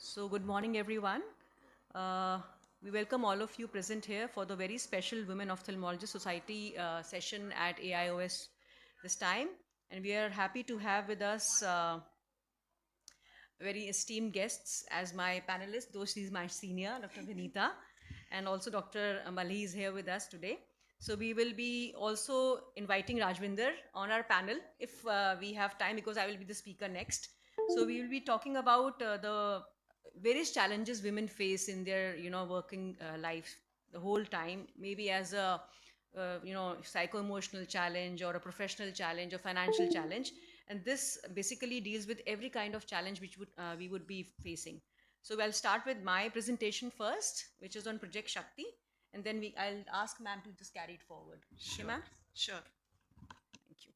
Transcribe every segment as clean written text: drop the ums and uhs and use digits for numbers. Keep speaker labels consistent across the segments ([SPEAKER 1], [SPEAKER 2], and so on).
[SPEAKER 1] So good morning, everyone. Uh, we welcome all of you present here for the very special Women Ophthalmology Society session at AIOS this time. And we are happy to have with us very esteemed guests as my panelists, though she's my senior, Dr. Vinita, and also Dr. Malhi is here with us today. So we will be also inviting Rajvinder on our panel if we have time, because I will be the speaker next. So we will be talking about the various challenges women face in their, working life the whole time, maybe as a psycho-emotional challenge or a professional challenge or financial challenge, and this basically deals with every kind of challenge which we would be facing. So I'll start with my presentation first, which is on Project Shakti, and then I'll ask ma'am to just carry it forward.
[SPEAKER 2] Sure.
[SPEAKER 1] Okay, ma'am?
[SPEAKER 2] Sure.
[SPEAKER 1] Thank you.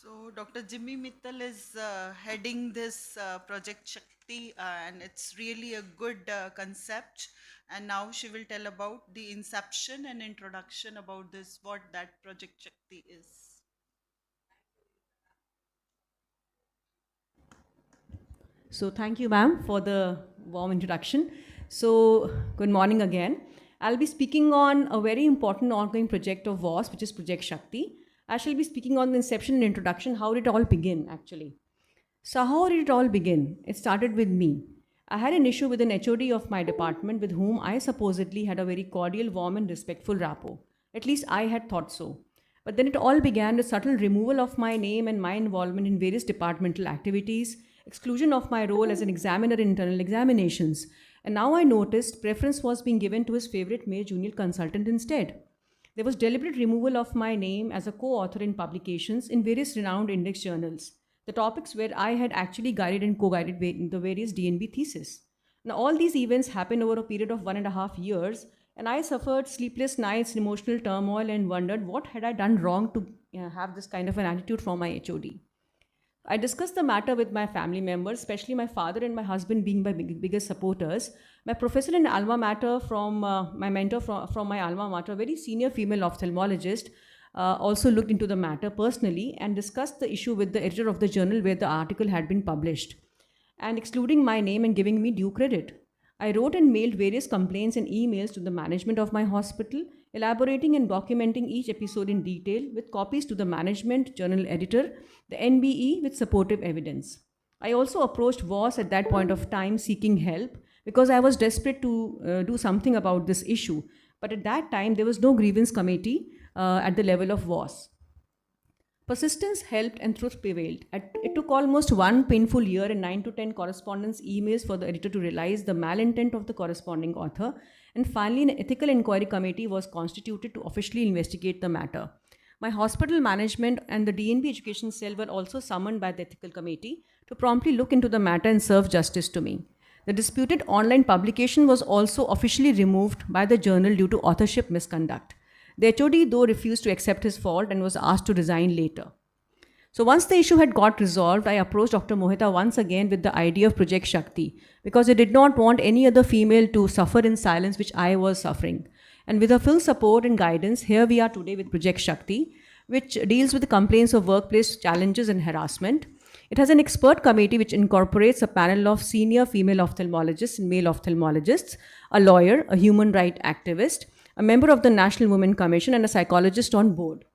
[SPEAKER 2] So Dr. Jimmy Mittal is heading this Project Shakti, and it's really a good concept. And now she will tell about the inception and introduction about this, what that Project Shakti is.
[SPEAKER 1] So thank you, ma'am, for the warm introduction. So good morning again. I'll be speaking on a very important ongoing project of WAS, which is Project Shakti. I shall be speaking on the inception and introduction, how did it all begin, actually. So how did it all begin? It started with me. I had an issue with an HOD of my department with whom I supposedly had a very cordial, warm, and respectful rapport. At least I had thought so. But then it all began with subtle removal of my name and my involvement in various departmental activities, exclusion of my role as an examiner in internal examinations. And now I noticed preference was being given to his favorite male junior consultant instead. There was deliberate removal of my name as a co author in publications in various renowned index journals, the topics where I had actually guided and co guided the various DNB theses. Now, all these events happened over a period of 1.5 years, and I suffered sleepless nights, emotional turmoil, and wondered what had I done wrong to have this kind of an attitude from my HOD. I discussed the matter with my family members, especially my father and my husband being my biggest supporters. My professor in alma mater from my mentor from my alma mater, a very senior female ophthalmologist, also looked into the matter personally and discussed the issue with the editor of the journal where the article had been published, and excluding my name and giving me due credit. I wrote and mailed various complaints and emails to the management of my hospital, elaborating and documenting each episode in detail with copies to the management, journal editor, the NBE with supportive evidence. I also approached WAS at that point of time seeking help because I was desperate to do something about this issue. But at that time, there was no grievance committee at the level of WAS. Persistence helped and truth prevailed. It took almost one painful year and 9 to 10 correspondence emails for the editor to realize the malintent of the corresponding author, and finally, an ethical inquiry committee was constituted to officially investigate the matter. My hospital management and the DNB education cell were also summoned by the ethical committee to promptly look into the matter and serve justice to me. The disputed online publication was also officially removed by the journal due to authorship misconduct. The HOD, though, refused to accept his fault and was asked to resign later. So once the issue had got resolved, I approached Dr. Mohita once again with the idea of Project Shakti because I did not want any other female to suffer in silence, which I was suffering. And with her full support and guidance, here we are today with Project Shakti, which deals with the complaints of workplace challenges and harassment. It has an expert committee which incorporates a panel of senior female ophthalmologists and male ophthalmologists, a lawyer, a human rights activist, a member of the National Women Commission, and a psychologist on board.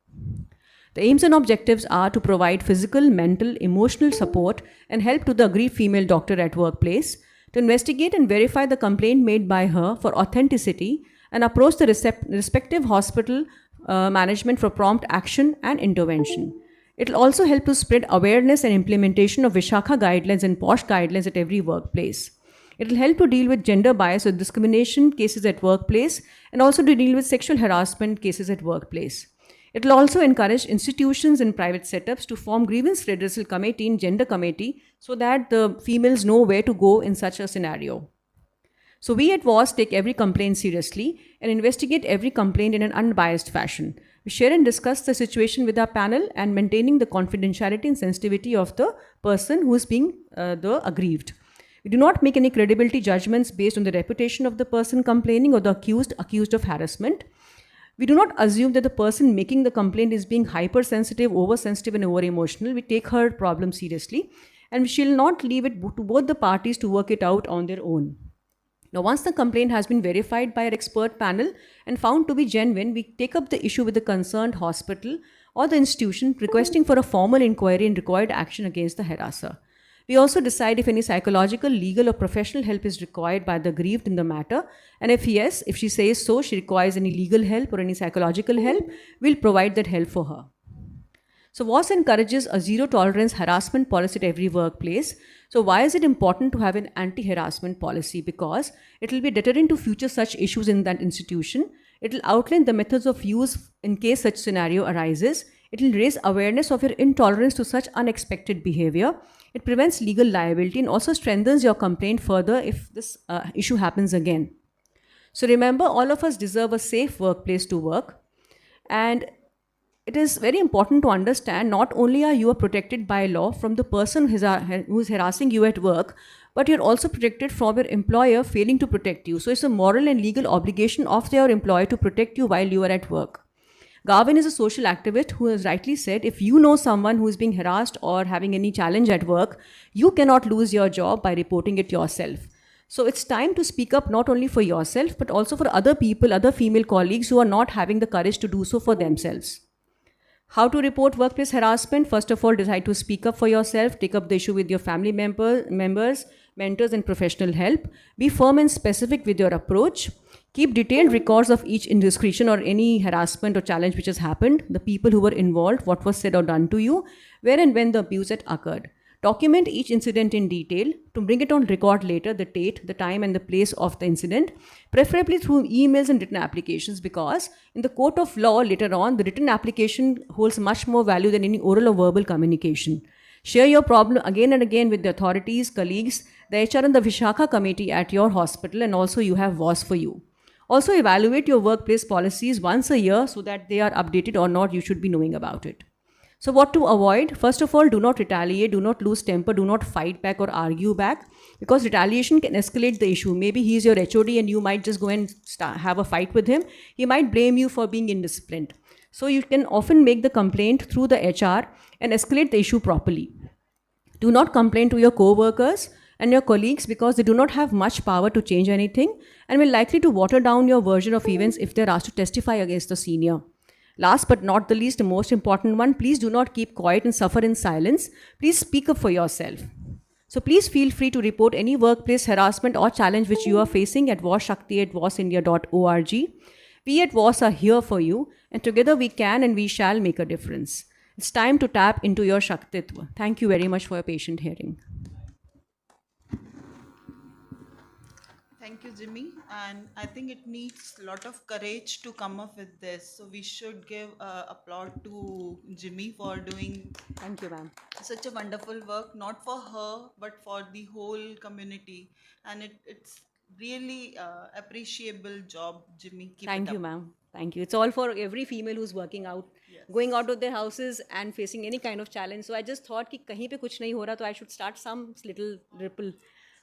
[SPEAKER 1] The aims and objectives are to provide physical, mental, emotional support and help to the aggrieved female doctor at workplace, to investigate and verify the complaint made by her for authenticity, and approach the respective hospital management for prompt action and intervention. It will also help to spread awareness and implementation of Vishakha guidelines and POSH guidelines at every workplace. It will help to deal with gender bias or discrimination cases at workplace and also to deal with sexual harassment cases at workplace. It will also encourage institutions and private setups to form grievance redressal committee and gender committee so that the females know where to go in such a scenario. So we at WAS take every complaint seriously and investigate every complaint in an unbiased fashion. We share and discuss the situation with our panel and maintaining the confidentiality and sensitivity of the person who is being the aggrieved. We do not make any credibility judgments based on the reputation of the person complaining or the accused of harassment. We do not assume that the person making the complaint is being hypersensitive, oversensitive, and over emotional. We take her problem seriously, and we shall not leave it to both the parties to work it out on their own. Now, once the complaint has been verified by our expert panel and found to be genuine, we take up the issue with the concerned hospital or the institution, requesting for a formal inquiry and required action against the harasser. We also decide if any psychological, legal, or professional help is required by the aggrieved in the matter. And if yes, if she says so, she requires any legal help or any psychological help, we'll provide that help for her. So WAS encourages a zero tolerance harassment policy at every workplace. So why is it important to have an anti-harassment policy? Because it will be deterrent to future such issues in that institution. It will outline the methods of use in case such scenario arises. It will raise awareness of your intolerance to such unexpected behavior. It prevents legal liability and also strengthens your complaint further if this issue happens again. So remember, all of us deserve a safe workplace to work. And it is very important to understand not only are you protected by law from the person who is harassing you at work, but you're also protected from your employer failing to protect you. So it's a moral and legal obligation of your employer to protect you while you are at work. Garvin is a social activist who has rightly said, if you know someone who is being harassed or having any challenge at work, you cannot lose your job by reporting it yourself. So it's time to speak up not only for yourself, but also for other people, other female colleagues who are not having the courage to do so for themselves. How to report workplace harassment? First of all, decide to speak up for yourself. Take up the issue with your family members, mentors, and professional help. Be firm and specific with your approach. Keep detailed records of each indiscretion or any harassment or challenge which has happened, the people who were involved, what was said or done to you, where and when the abuse had occurred. Document each incident in detail to bring it on record later, the date, the time, and the place of the incident, preferably through emails and written applications, because in the court of law later on, the written application holds much more value than any oral or verbal communication. Share your problem again and again with the authorities, colleagues, the HR and the Vishakha committee at your hospital, and also you have WAS for you. Also evaluate your workplace policies once a year so that they are updated or not, you should be knowing about it. So what to avoid? First of all, do not retaliate, do not lose temper, do not fight back or argue back, because retaliation can escalate the issue. Maybe he's your HOD and you might just go and have a fight with him. He might blame you for being indisciplined. So you can often make the complaint through the HR and escalate the issue properly. Do not complain to your co-workers and your colleagues because they do not have much power to change anything and will likely to water down your version of events if they're asked to testify against the senior. Last but not the least, the most important one, please do not keep quiet and suffer in silence. Please speak up for yourself. So please feel free to report any workplace harassment or challenge which you are facing at wasshakti@wasindia.org. We at WAS are here for you, and together we can and we shall make a difference. It's time to tap into your Shaktitva. Thank you very much for your patient hearing.
[SPEAKER 2] Thank you, Jimmy. And I think it needs a lot of courage to come up with this. So we should give applaud to Jimmy for doing
[SPEAKER 1] Thank you, ma'am.
[SPEAKER 2] such a wonderful work, not for her, but for the whole community. And it's really appreciable job, Jimmy. Keep
[SPEAKER 1] Thank
[SPEAKER 2] it
[SPEAKER 1] you,
[SPEAKER 2] up.
[SPEAKER 1] ma'am. Thank you. It's all for every female who's working out, going out of their houses and facing any kind of challenge. So I just thought कि कहीं पे कुछ नहीं हो रहा, तो I should start some little ripple.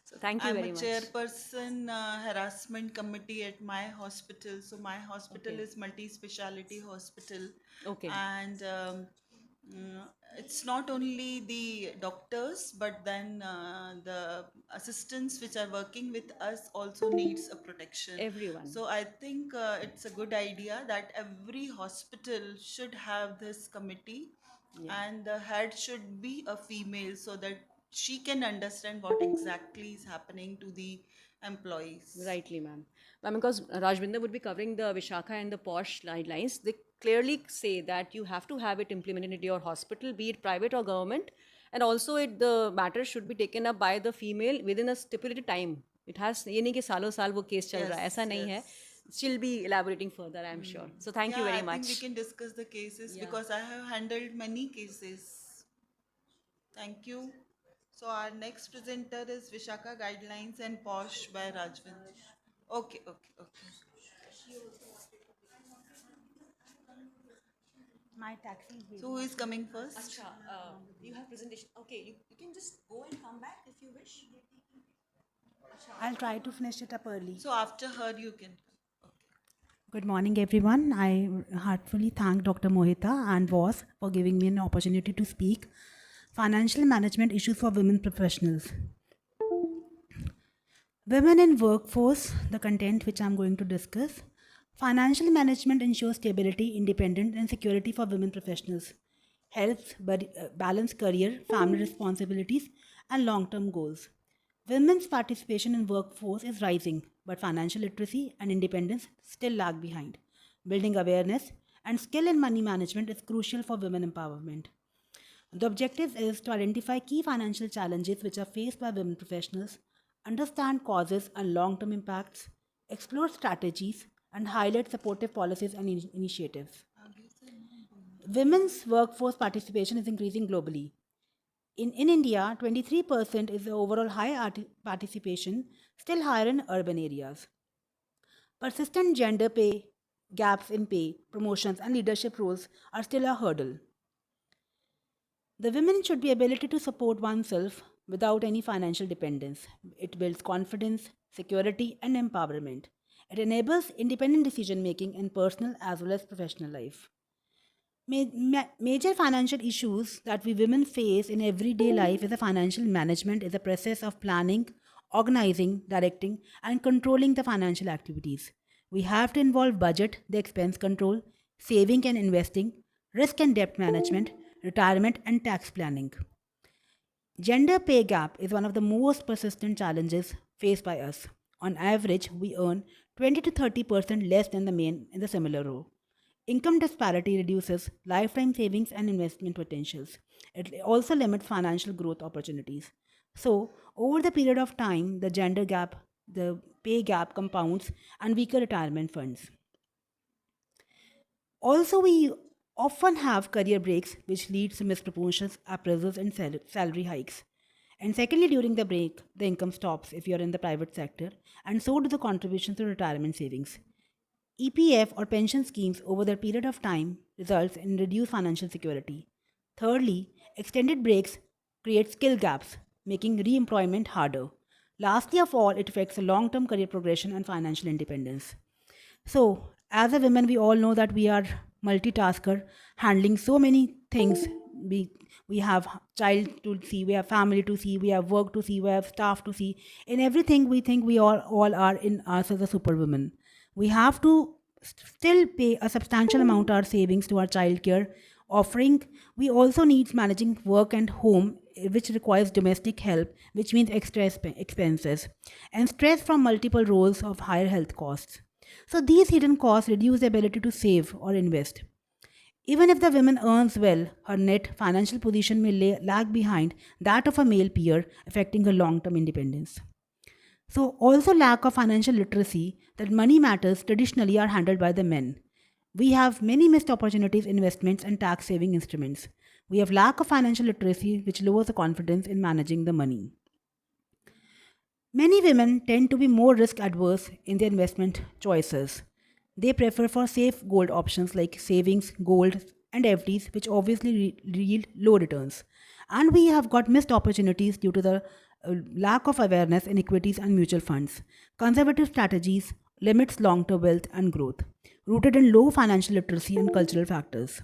[SPEAKER 1] So thank you
[SPEAKER 2] I'm
[SPEAKER 1] very
[SPEAKER 2] a
[SPEAKER 1] much.
[SPEAKER 2] chairperson harassment committee at my hospital. So my hospital
[SPEAKER 1] Okay.
[SPEAKER 2] is multi-speciality hospital.
[SPEAKER 1] Okay.
[SPEAKER 2] And it's not only the doctors, but then the assistants which are working with us also needs a protection.
[SPEAKER 1] Everyone.
[SPEAKER 2] So I think it's a good idea that every hospital should have this committee, and the head should be a female so that she can understand what exactly is happening to the employees.
[SPEAKER 1] Rightly, ma'am. Ma'am, because Rajvinder would be covering the Vishakha and the POSH guidelines, they clearly say that you have to have it implemented in your hospital, be it private or government, and also the matter should be taken up by the female within a stipulated time. It has, ये नहीं कि सालों साल वो case चल रहा है, ऐसा नहीं है. She'll be elaborating further, I'm sure. So thank you very
[SPEAKER 2] I
[SPEAKER 1] much.
[SPEAKER 2] think we can discuss the cases because I have handled many cases. Thank you. So our next presenter is Vishaka Guidelines and POSH by Rajvinder. Okay.
[SPEAKER 3] My taxi is
[SPEAKER 2] So who is coming first?
[SPEAKER 1] You have presentation. Okay, you can just go and come back if you wish.
[SPEAKER 3] I'll try to finish it up early.
[SPEAKER 2] So after her you can.
[SPEAKER 3] Good morning, everyone. I heartfully thank Dr. Mohita and VOS for giving me an opportunity to speak. Financial management issues for women professionals. Women in workforce, the content which I'm going to discuss. Financial management ensures stability, independence, and security for women professionals. Helps balance career, family responsibilities, and long-term goals. Women's participation in workforce is rising, but financial literacy and independence still lag behind. Building awareness and skill in money management is crucial for women empowerment. The objective is to identify key financial challenges which are faced by women professionals, understand causes and long term impacts, explore strategies, and highlight supportive policies and initiatives. Women's workforce participation is increasing globally. In India, 23% is the overall high participation, still higher in urban areas. Persistent gender pay gaps in pay, promotions, and leadership roles are still a hurdle. The women should be ability to support oneself without any financial dependence. It builds confidence, security, and empowerment. It enables independent decision making in personal as well as professional life. Major financial issues that we women face in everyday life is a financial management is a process of planning, organizing, directing, and controlling the financial activities. We have to involve budget, the expense control, saving and investing, risk and debt management, retirement, and tax planning. Gender pay gap is one of the most persistent challenges faced by us. On average, we earn 20 to 30% less than the men in the similar role. Income disparity reduces lifetime savings and investment potentials. It also limits financial growth opportunities. So, over the period of time, the gender gap, the pay gap compounds and weaker retirement funds. Also, we often have career breaks, which leads to missed promotions, appraisals, and salary hikes. And secondly, during the break, the income stops if you're in the private sector, and so do the contributions to retirement savings. EPF or pension schemes over the period of time results in reduced financial security. Thirdly, extended breaks create skill gaps, making re-employment harder. Lastly of all, it affects long-term career progression and financial independence. So, as a woman, we all know that we are multitasker, handling so many things. We have child to see, we have family to see, we have work to see, we have staff to see. In everything, we think we all are in us as a superwoman. We have to still pay a substantial amount of our savings to our child care offering. We also need managing work and home, which requires domestic help, which means extra expenses and stress from multiple roles of higher health costs. So these hidden costs reduce the ability to save or invest. Even if the woman earns well, her net financial position may lag behind that of a male peer, affecting her long-term independence. So, also lack of financial literacy that money matters traditionally are handled by the men. We have many missed opportunities, investments, and tax saving instruments. We have lack of financial literacy, which lowers the confidence in managing the money. Many women tend to be more risk adverse in their investment choices. They prefer for safe gold options like savings, gold, and FDs, which obviously yield low returns. And we have got missed opportunities due to the lack of awareness in equities and mutual funds. Conservative strategies limits long-term wealth and growth, rooted in low financial literacy and cultural factors.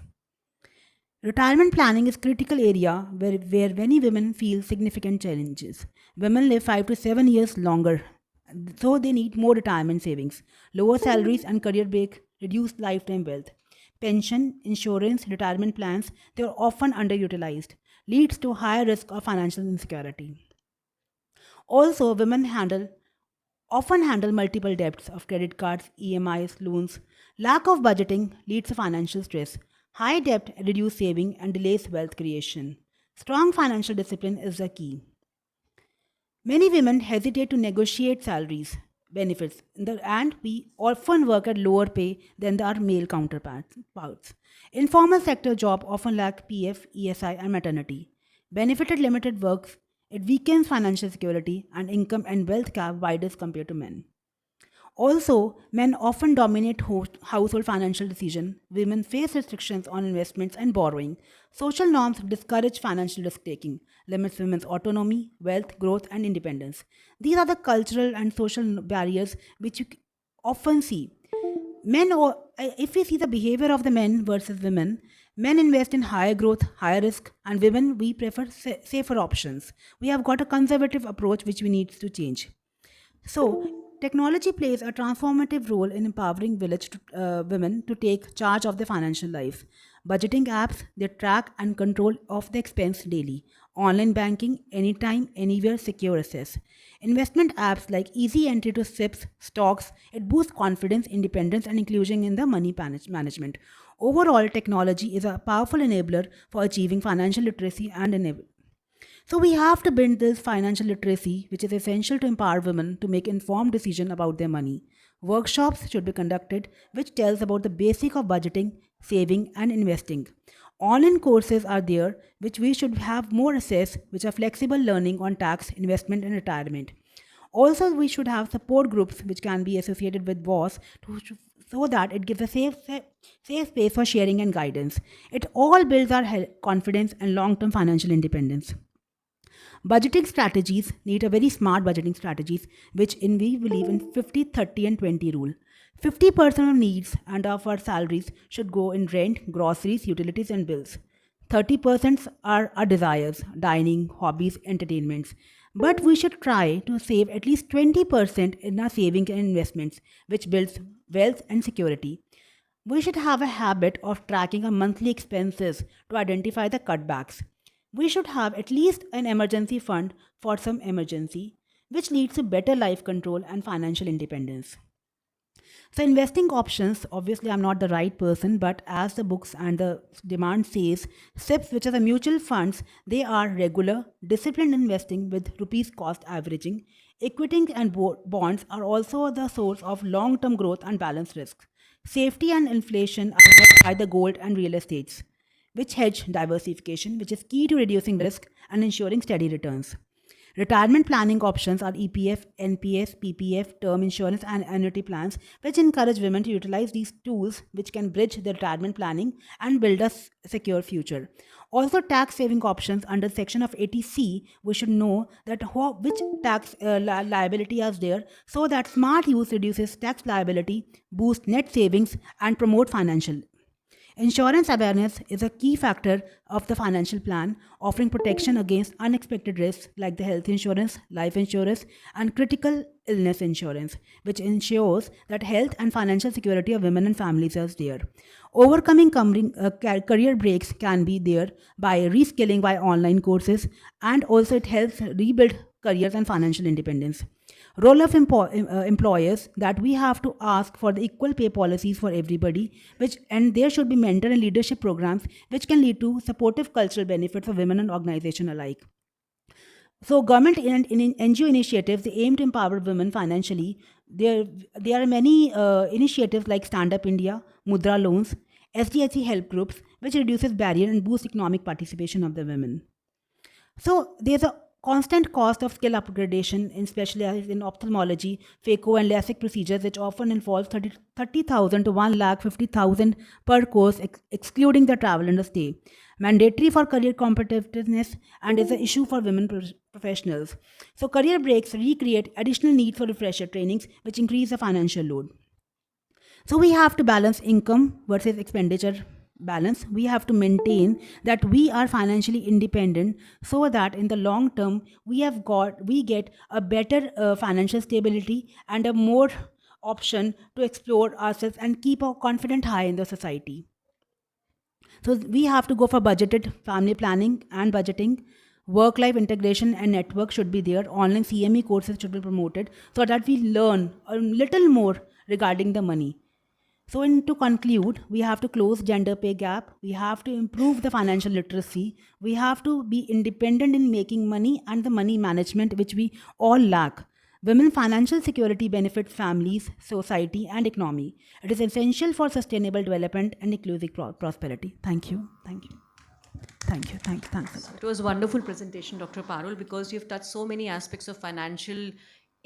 [SPEAKER 3] Retirement planning is a critical area where many women feel significant challenges. Women live 5 to 7 years longer, so they need more retirement savings. Lower salaries and career break reduce lifetime wealth. Pension, insurance, retirement plans, they are often underutilized, leads to higher risk of financial insecurity. Also, women often handle multiple debts of credit cards, EMIs, loans. Lack of budgeting leads to financial stress. High debt reduces saving and delays wealth creation. Strong financial discipline is the key. Many women hesitate to negotiate salaries, benefits, and we often work at lower pay than our male counterparts. Informal sector jobs often lack PF, ESI, and maternity. Benefited limited works, it weakens financial security and income and wealth gap widens compared to men. Also, men often dominate household financial decisions. Women face restrictions on investments and borrowing. Social norms discourage financial risk taking, limits women's autonomy, wealth, growth, and independence. These are the cultural and social barriers which you often see. if we see the behavior of the men versus women, men invest in higher growth, higher risk, and women we prefer safer options. We have got a conservative approach which we need to change. So, technology plays a transformative role in empowering women to take charge of their financial lives. Budgeting apps, they track and control of the expense daily. Online banking, anytime, anywhere, secure access. Investment apps like easy entry to SIPs, stocks, it boosts confidence, independence, and inclusion in the money management. Overall, technology is a powerful enabler for achieving financial literacy and so we have to build this financial literacy, which is essential to empower women to make informed decision about their money. Workshops should be conducted which tells about the basic of budgeting, saving and investing. Online courses are there which we should have more access, which are flexible learning on tax, investment and retirement. Also, we should have support groups which can be associated with WOS so that it gives a safe space for sharing and guidance. It all builds our confidence and long-term financial independence. Budgeting strategies need a very smart budgeting strategies, which in we believe in 50, 30, and 20 rule. 50% of needs and of our salaries should go in rent, groceries, utilities, and bills. 30% are our desires, dining, hobbies, entertainments. But we should try to save at least 20% in our savings and investments, which builds wealth and security. We should have a habit of tracking our monthly expenses to identify the cutbacks. We should have at least an emergency fund for some emergency, which leads to better life control and financial independence. So, investing options, obviously, I'm not the right person, but as the books and the demand says, SIPs, which are the mutual funds, they are regular, disciplined investing with rupees cost averaging. Equity and bonds are also the source of long term growth and balanced risks. Safety and inflation are met by the gold and real estates, which hedge diversification, which is key to reducing risk and ensuring steady returns. Retirement planning options are EPF, NPS, PPF, term insurance, and annuity plans, which encourage women to utilize these tools, which can bridge their retirement planning and build a secure future. Also, tax saving options under section of 80C, we should know that which tax liability is there, so that smart use reduces tax liability, boosts net savings, and promote financial. Insurance awareness is a key factor of the financial plan, offering protection against unexpected risks like the health insurance, life insurance, and critical illness insurance, which ensures that health and financial security of women and families is there. Overcoming career breaks can be there by reskilling by online courses, and also it helps rebuild careers and financial independence. Role of employers, that we have to ask for the equal pay policies for everybody, which and there should be mentor and leadership programs which can lead to supportive cultural benefits for women and organization alike. So, government and NGO initiatives, they aim to empower women financially. There are many initiatives like Stand Up India, Mudra loans, SDHC help groups, which reduces barrier and boosts economic participation of the women. So there's a constant cost of skill upgradation, especially in ophthalmology, phaco and LASIK procedures, which often involve 30,000 to 1,50,000 per course, excluding the travel and the stay. Mandatory for career competitiveness and is an issue for women professionals. So career breaks recreate additional need for refresher trainings, which increase the financial load. So we have to balance income versus expenditure balance. We have to maintain that we are financially independent, so that in the long term we get a better financial stability and a more option to explore ourselves and keep our confidence high in the society. So we have to go for budgeted family planning and budgeting. Work life integration and network should be there. Online CME courses should be promoted so that we learn a little more regarding the money. So, to conclude, we have to close gender pay gap. We have to improve the financial literacy. We have to be independent in making money and the money management, which we all lack. Women financial security benefits families, society, and economy. It is essential for sustainable development and inclusive prosperity. Thank you. Thank you. Thank you. Thanks a lot.
[SPEAKER 1] It was a wonderful presentation, Dr. Parul, because you've touched so many aspects of financial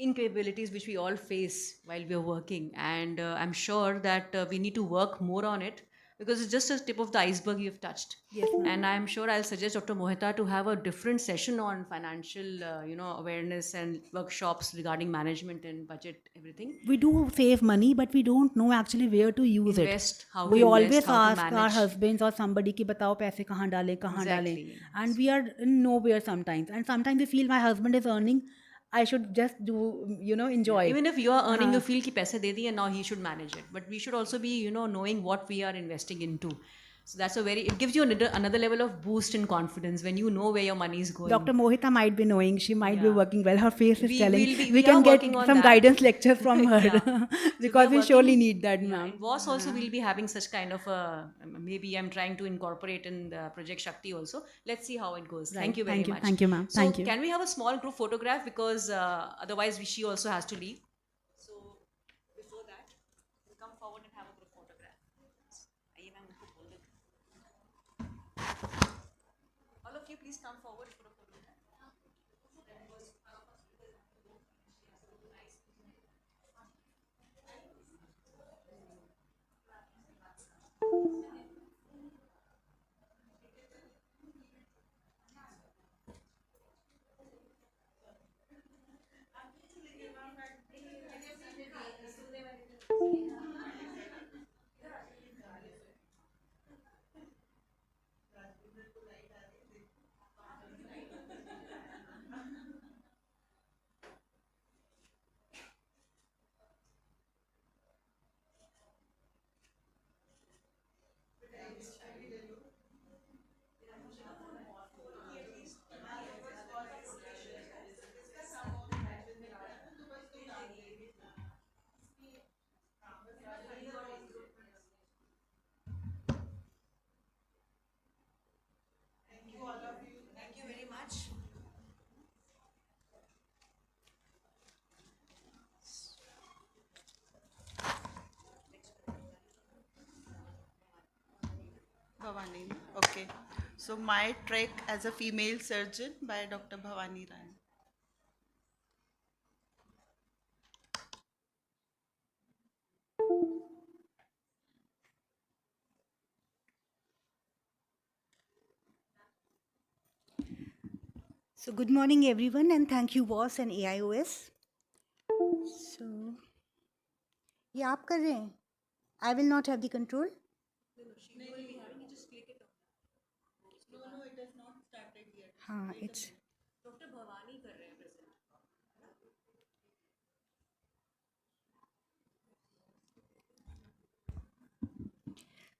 [SPEAKER 1] incapabilities which we all face while we're working. And I'm sure that we need to work more on it. because it's just a tip of the iceberg you've touched.
[SPEAKER 3] Yes, ma'am.
[SPEAKER 1] And I'm sure I'll suggest Dr. Mohita to have a different session on financial, awareness and workshops regarding management and budget, everything.
[SPEAKER 3] We do save money, but we don't know actually where to use
[SPEAKER 1] Invest,
[SPEAKER 3] it.
[SPEAKER 1] how
[SPEAKER 3] We
[SPEAKER 1] to
[SPEAKER 3] always
[SPEAKER 1] invest, how to
[SPEAKER 3] ask our
[SPEAKER 1] manage.
[SPEAKER 3] husbands or somebody कि बताओ पैसे कहाँ डालें कहाँ डालें,
[SPEAKER 1] Exactly.
[SPEAKER 3] and we are nowhere sometimes. And sometimes we feel my husband is earning, I should just do, enjoy.
[SPEAKER 1] Even if you are earning, you feel कि पैसे दे दिए and now he should manage it. But we should also be, knowing what we are investing into. So that's it gives you another level of boost in confidence when you know where your money is going.
[SPEAKER 3] Dr. Mohita might be knowing, she might be
[SPEAKER 1] Yeah.
[SPEAKER 3] working well. Her face is telling.
[SPEAKER 1] we
[SPEAKER 3] can
[SPEAKER 1] are
[SPEAKER 3] get
[SPEAKER 1] working on
[SPEAKER 3] some
[SPEAKER 1] that.
[SPEAKER 3] guidance lectures from her
[SPEAKER 1] Yeah.
[SPEAKER 3] because we
[SPEAKER 1] are
[SPEAKER 3] surely
[SPEAKER 1] working-
[SPEAKER 3] need that,
[SPEAKER 1] Yeah,
[SPEAKER 3] ma'am.
[SPEAKER 1] in VOS also we'll be having such kind of maybe I'm trying to incorporate in the Project Shakti also. Let's see how it goes.
[SPEAKER 3] Right.
[SPEAKER 1] Thank you very much.
[SPEAKER 3] Thank you, ma'am.
[SPEAKER 1] So
[SPEAKER 3] Thank you.
[SPEAKER 1] can we have a small group photograph because otherwise she also has to leave. So before that, we'll come forward and have a group photograph. आइए ma'am उनको बोल देते हैं. All of you please come forward for a photograph. Thank you very much.
[SPEAKER 2] Bhavani. Okay. So my trek as a female surgeon by Dr. Bhavani Rai.
[SPEAKER 4] So good morning everyone and thank you WOS and AIOS. So ये आप कर रहे हैं? I will not have the control. हाँ, it's
[SPEAKER 1] Dr. Bhavani कर रहे हैं present.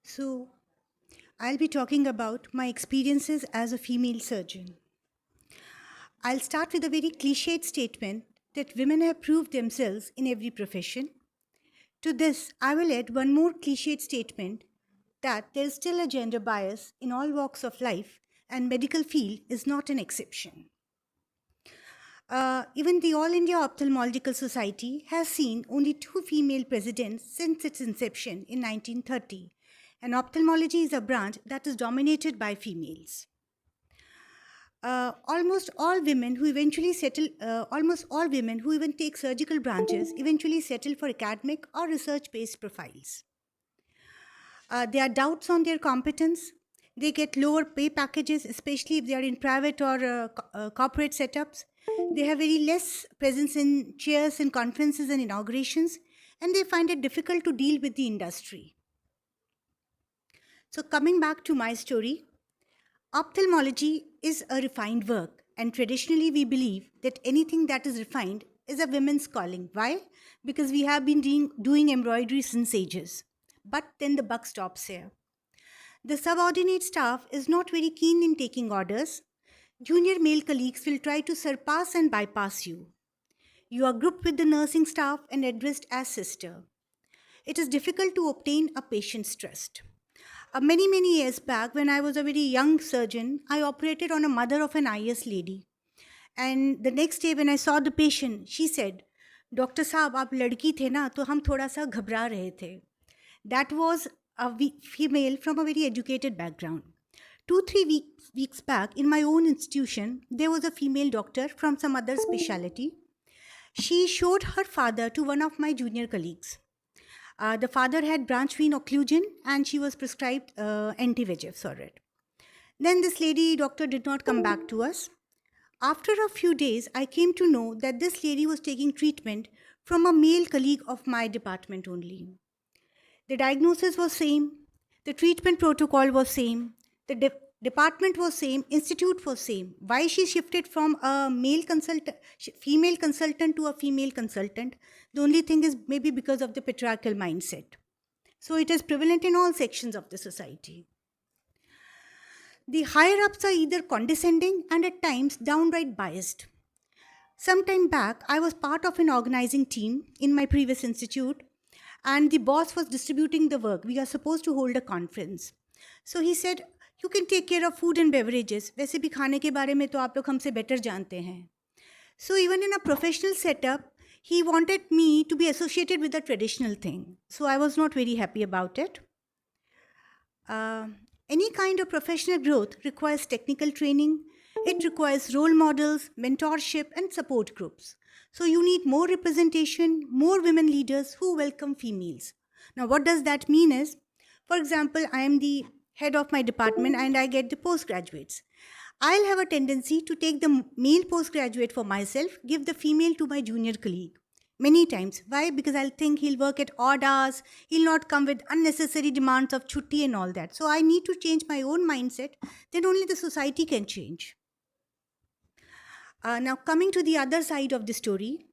[SPEAKER 4] so I'll be talking about my experiences as a female surgeon. I'll start with a very cliched statement that women have proved themselves in every profession. To this, I will add one more cliched statement that there is still a gender bias in all walks of life and medical field is not an exception. Even the All India Ophthalmological Society has seen only 2 female presidents since its inception in 1930, and ophthalmology is a branch that is dominated by females. Almost all women who even take surgical branches eventually settle for academic or research-based profiles. There are doubts on their competence. They get lower pay packages, especially if they are in private or corporate setups. They have very less presence in chairs in conferences and inaugurations, and they find it difficult to deal with the industry. So coming back to my story, ophthalmology is a refined work, and traditionally we believe that anything that is refined is a women's calling. Why? Because we have been doing embroidery since ages. But then the buck stops here. The subordinate staff is not very keen in taking orders. Junior male colleagues will try to surpass and bypass you. You are grouped with the nursing staff and addressed as sister. It is difficult to obtain a patient's trust. Many years back, when I was a very young surgeon, I operated on a mother of an IS lady. And the next day when I saw the patient, she said, "Doctor Saab, aap ladki the na, to hum thoda sa ghabra rahe the." That was a female from a very educated background. 2-3 weeks back, in my own institution, there was a female doctor from some other specialty. She showed her father to one of my junior colleagues. The father had branch vein occlusion and she was prescribed anti-VEGF for it. Then this lady doctor did not come back to us. After a few days, I came to know that this lady was taking treatment from a male colleague of my department only. The diagnosis was same, the treatment protocol was same, the department was same, institute was same. Why she shifted from a female consultant to a female consultant? The only thing is maybe because of the patriarchal mindset. So it is prevalent in all sections of the society. The higher ups are either condescending and at times downright biased. Some time back, I was part of an organizing team in my previous institute, and the boss was distributing the work. We are supposed to hold a conference. So he said, you can take care of food and beverages. वैसे भी खाने के बारे में तो आप लोग हमसे better जानते हैं. So even in a professional setup, he wanted me to be associated with the traditional thing. So I was not very happy about it. Any kind of professional growth requires technical training. It requires role models, mentorship, and support groups. So you need more representation, more women leaders who welcome females. Now, what does that mean is, for example, I am the head of my department and I get the postgraduates. I'll have a tendency to take the male postgraduate for myself, give the female to my junior colleague. Many times. Why? Because I'll think he'll work at odd hours, he'll not come with unnecessary demands of chutti and all that. So I need to change my own mindset, then only the society can change. Now coming to the other side of the story,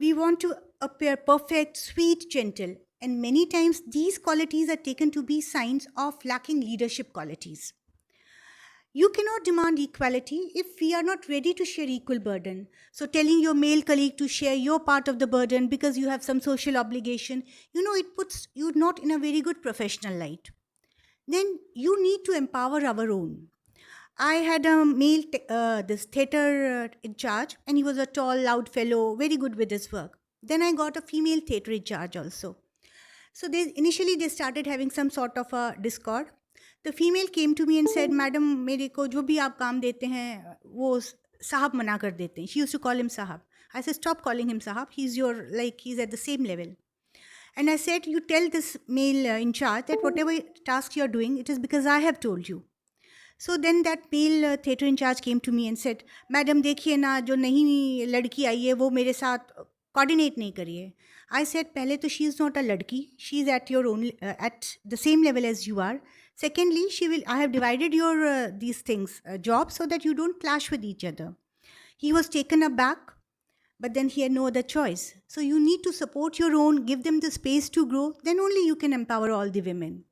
[SPEAKER 4] we want to appear perfect, sweet, gentle, and many times these qualities are taken to be signs of lacking leadership qualities. You cannot demand equality if we are not ready to share equal burden. So telling your male colleague to share your part of the burden because you have some social obligation, it puts you not in a very good professional light. Then you need to empower our own. I had a male this theatre in charge, and he was a tall, loud fellow, very good with his work. Then I got a female theatre in charge also. So initially they started having some sort of a discord. The female came to me and said, Madam, मेरे को जो भी आप काम देते हैं वो साहब मना कर देते हैं. She used to call him Sahab. I said, stop calling him Sahab. He's at the same level. And I said, you tell this male in charge that whatever task you're doing, it is because I have told you. So then that male theatre in charge came to me and said, Madam, देखिए ना जो नई लड़की आई है वो मेरे साथ coordinate नहीं करिए. I said, पहले तो she is not a ladki. She is at your own at the same level as you are. Secondly, I have divided your these things jobs so that you don't clash with each other. He was taken aback, but then he had no other choice. So you need to support your own, give them the space to grow. Then only you can empower all the women.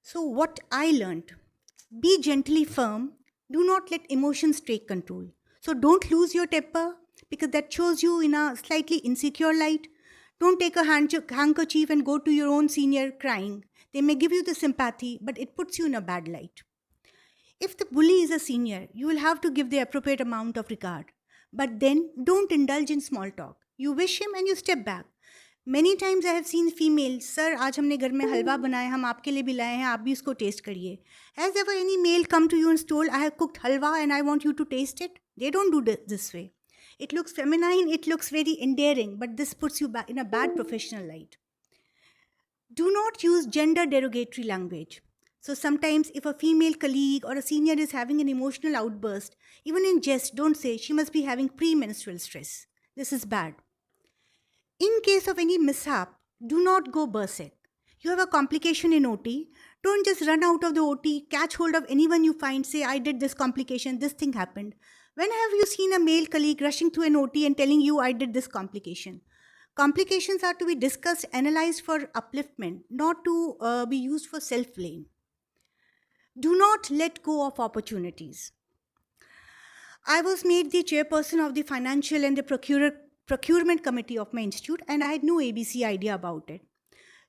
[SPEAKER 4] So what I learned: be gently firm. Do not let emotions take control. So don't lose your temper, because that shows you in a slightly insecure light. Don't take a handkerchief and go to your own senior crying. They may give you the sympathy, but it puts you in a bad light. If the bully is a senior, you will have to give the appropriate amount of regard. But then don't indulge in small talk. You wish him and you step back. Many times I have seen females, Sir, आज हमने घर में हलवा बनाया, हम आपके लिए भी लाए हैं, आप भी इसको taste करिए. Has ever any male come to you and told, I have cooked halwa and I want you to taste it? They don't do this way. It looks feminine, it looks very endearing, but this puts you back in a bad professional light. Do not use gender derogatory language. So sometimes if a female colleague or a senior is having an emotional outburst, even in jest, don't say she must be having premenstrual stress. This is bad. In case of any mishap, do not go berserk. You have a complication in OT, don't just run out of the OT, catch hold of anyone you find, say, I did this complication, this thing happened. When have you seen a male colleague rushing through an OT and telling you, I did this complication? Complications are to be discussed, analyzed for upliftment, not to be used for self-blame. Do not let go of opportunities. I was made the chairperson of the financial and the procurement committee of my institute, and I had no ABC idea about it.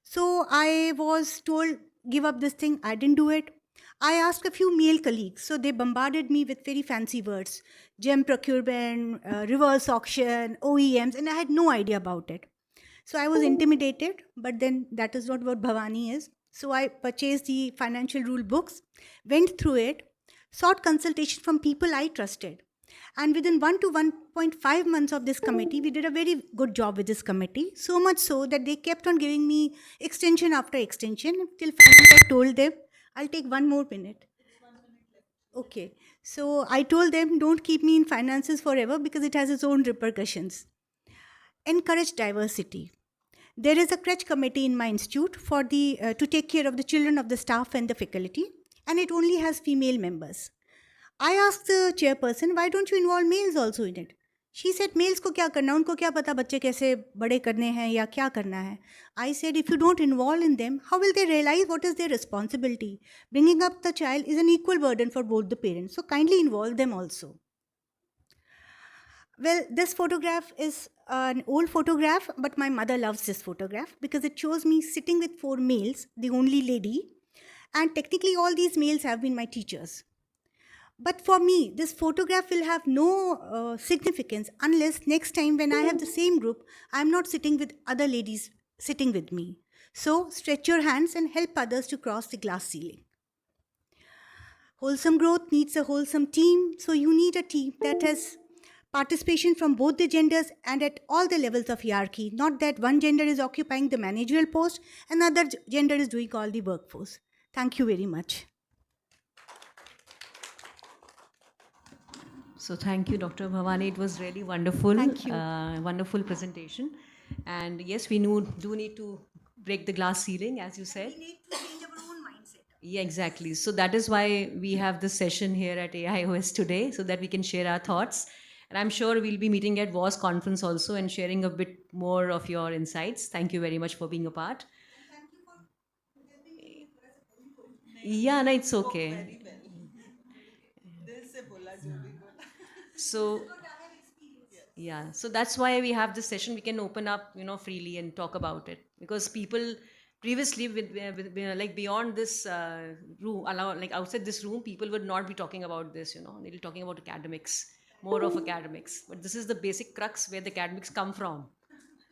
[SPEAKER 4] So I was told, give up this thing. I didn't do it. I asked a few male colleagues, so they bombarded me with very fancy words, gem procurement, reverse auction, OEMs, and I had no idea about it. So I was intimidated, but then that is not what Bhavani is. So I purchased the financial rule books, went through it, sought consultation from people I trusted. And within 1 to 1.5 months of this committee, we did a very good job with this committee. So much so that they kept on giving me extension after extension till finally I told them, I'll take 1 more minute. Okay. So I told them, don't keep me in finances forever because it has its own repercussions. Encourage diversity. There is a crèche committee in my institute for to take care of the children of the staff and the faculty, and it only has female members. I asked the chairperson, why don't you involve males also in it? She said, males को क्या करना, उनको क्या पता बच्चे कैसे बड़े करने हैं या क्या करना है. I said, if you don't involve in them, how will they realize what is their responsibility? Bringing up the child is an equal burden for both the parents, so kindly involve them also. Well, this photograph is an old photograph, but my mother loves this photograph because it shows me sitting with 4 males, the only lady, and technically all these males have been my teachers. But for me, this photograph will have no significance unless next time when I have the same group, I am not sitting with other ladies sitting with me. So stretch your hands and help others to cross the glass ceiling. Wholesome growth needs a wholesome team. So you need a team that has participation from both the genders and at all the levels of hierarchy. Not that one gender is occupying the managerial post, another gender is doing all the workforce. Thank you very much.
[SPEAKER 1] So thank you, Dr. Bhavani. It was really wonderful.
[SPEAKER 4] Thank you.
[SPEAKER 1] Wonderful presentation. And yes, we do need to break the glass ceiling, as you said.
[SPEAKER 4] We need to change our own mindset.
[SPEAKER 1] Yeah, exactly. So that is why we have this session here at AIOS today, so that we can share our thoughts. And I'm sure we'll be meeting at WAS conference also and sharing a bit more of your insights. Thank you very much for being a part. Yeah, no, it's okay. So yeah, so that's why we have this session. We can open up, freely and talk about it, because people previously, like beyond this room, like outside this room, people would not be talking about this. They'll be talking about academics, more of academics. But this is the basic crux where the academics come from.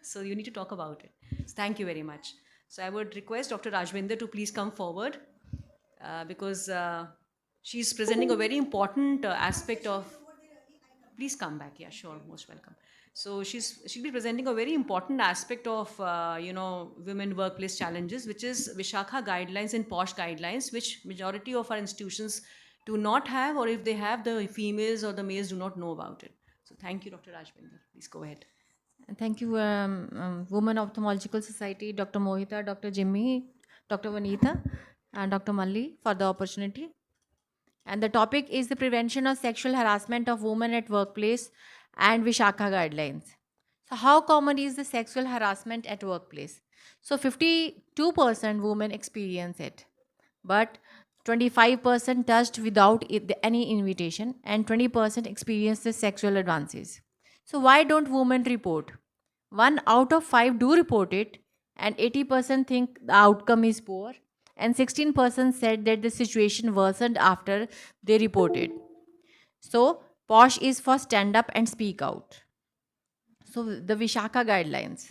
[SPEAKER 1] So you need to talk about it. So thank you very much. So I would request Dr. Rajvinder to please come forward because she's presenting a very important aspect of. Please come back. Yeah, sure. Most welcome. So she'll be presenting a very important aspect of women workplace challenges, which is Vishakha guidelines and POSH guidelines, which majority of our institutions do not have, or if they have, the females or the males do not know about it. So thank you, Dr. Rajvinder. Please go ahead.
[SPEAKER 5] Thank you, Women Ophthalmological Society, Dr. Mohita, Dr. Jimmy, Dr. Vanita, and Dr. Malli for the opportunity. And the topic is the prevention of sexual harassment of women at workplace and Vishakha guidelines. So how common is the sexual harassment at workplace? So 52% women experience it, but 25% touched without any invitation, and 20% experience the sexual advances. So why don't women report? 1 out of 5 do report it, and 80% think the outcome is poor, and 16% said that the situation worsened after they reported. So POSH is for stand up and speak out. So the Vishakha guidelines.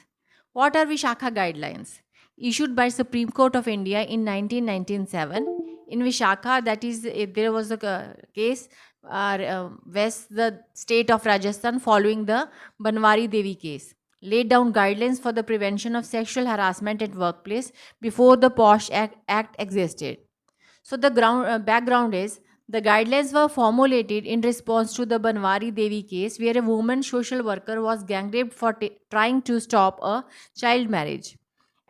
[SPEAKER 5] What are Vishakha guidelines? Issued by Supreme Court of India in 1997. In Vishakha, that is, there was a case west the state of Rajasthan following the Banwari Devi case, laid down guidelines for the prevention of sexual harassment at workplace before the POSH Act existed. So the background is, the guidelines were formulated in response to the Banwari Devi case, where a woman social worker was gang raped for trying to stop a child marriage.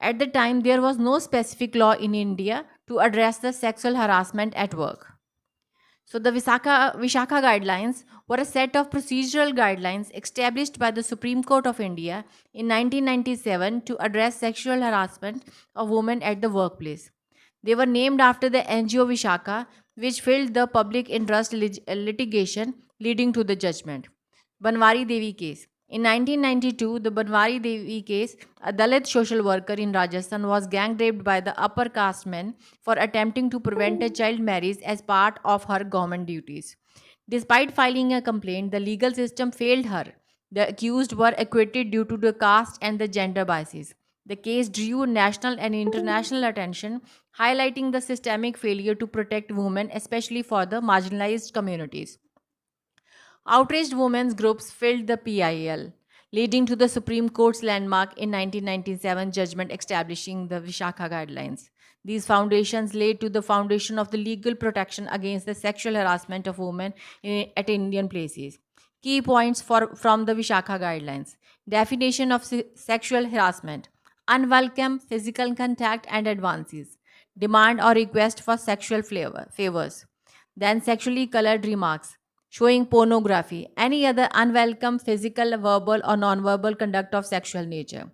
[SPEAKER 5] At the time, there was no specific law in India to address the sexual harassment at work. So the Vishakha guidelines were a set of procedural guidelines established by the Supreme Court of India in 1997 to address sexual harassment of women at the workplace. They were named after the NGO Vishakha, which filed the public interest litigation leading to the judgment. Banwari Devi case. In 1992, the Banwari Devi case, a Dalit social worker in Rajasthan was gang raped by the upper caste men for attempting to prevent a child marriage as part of her government duties. Despite filing a complaint, the legal system failed her. The accused were acquitted due to the caste and the gender biases. The case drew national and international attention, highlighting the systemic failure to protect women, especially for the marginalized communities. Outraged women's groups filled the PIL, leading to the Supreme Court's landmark in 1997 judgment establishing the Vishakha Guidelines. These foundations laid to the foundation of the legal protection against the sexual harassment of women at Indian places. Key points from the Vishakha Guidelines. Definition of sexual harassment. Unwelcome physical contact and advances. Demand or request for sexual favors. Then sexually colored remarks. Showing pornography. Any other unwelcome physical, verbal or non-verbal conduct of sexual nature.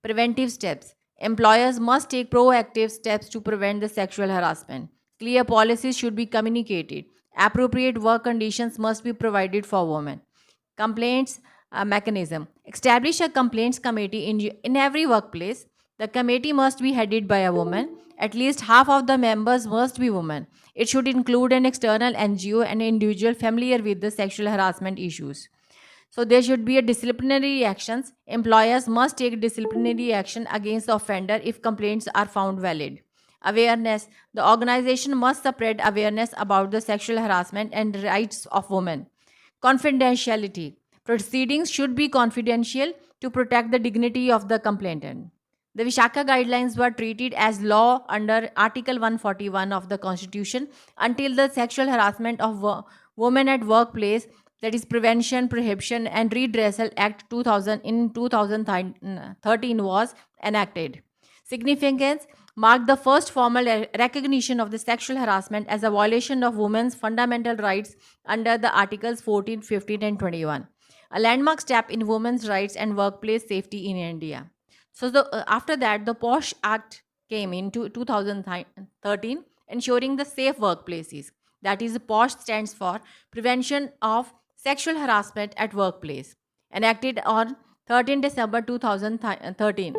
[SPEAKER 5] Preventive steps. Employers must take proactive steps to prevent the sexual harassment. Clear policies should be communicated. Appropriate work conditions must be provided for women. Complaints mechanism. Establish a complaints committee in every workplace. The committee must be headed by a woman. At least half of the members must be women. It should include an external NGO and an individual familiar with the sexual harassment issues. So there should be a disciplinary actions. Employers must take disciplinary action against the offender if complaints are found valid. Awareness. The organization must spread awareness about the sexual harassment and rights of women. Confidentiality. Proceedings should be confidential to protect the dignity of the complainant. The Vishakha Guidelines were treated as law under Article 141 of the Constitution until the Sexual Harassment of Women at Workplace, that is Prevention, Prohibition and Redressal Act 2000 in 2013 was enacted. Significance marked the first formal recognition of the sexual harassment as a violation of women's fundamental rights under the Articles 14, 15 and 21. A landmark step in women's rights and workplace safety in India. So after that, the POSH Act came into 2013, ensuring the safe workplaces. That is, POSH stands for Prevention of Sexual Harassment at Workplace, enacted on 13 December 2013.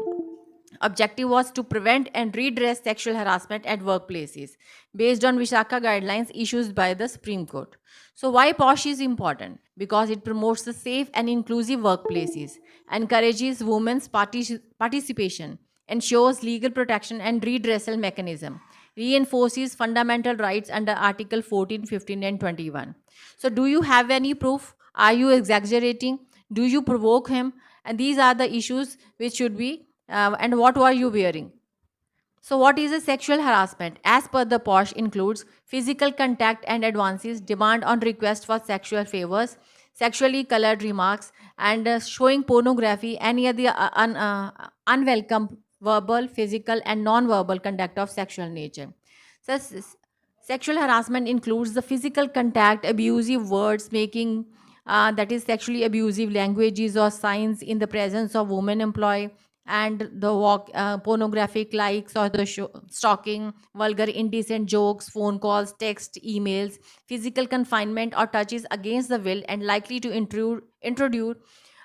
[SPEAKER 5] Objective was to prevent and redress sexual harassment at workplaces based on Vishakha Guidelines issued by the Supreme Court. So why POSH is important? Because it promotes the safe and inclusive workplaces, encourages women's participation, ensures legal protection and redressal mechanism, reinforces fundamental rights under Article 14, 15 and 21. So do you have any proof? Are you exaggerating? Do you provoke him? And these are the issues which should be, and what are you wearing? So what is a sexual harassment? As per the POSH includes physical contact and advances, demand on request for sexual favors, sexually colored remarks, and showing pornography, any other unwelcome verbal, physical, and non-verbal conduct of sexual nature. So, sexual harassment includes the physical contact, abusive words, making that is sexually abusive languages or signs in the presence of women employee, and the pornographic likes or the stalking, vulgar indecent jokes, phone calls, text, emails, physical confinement or touches against the will and likely to intrude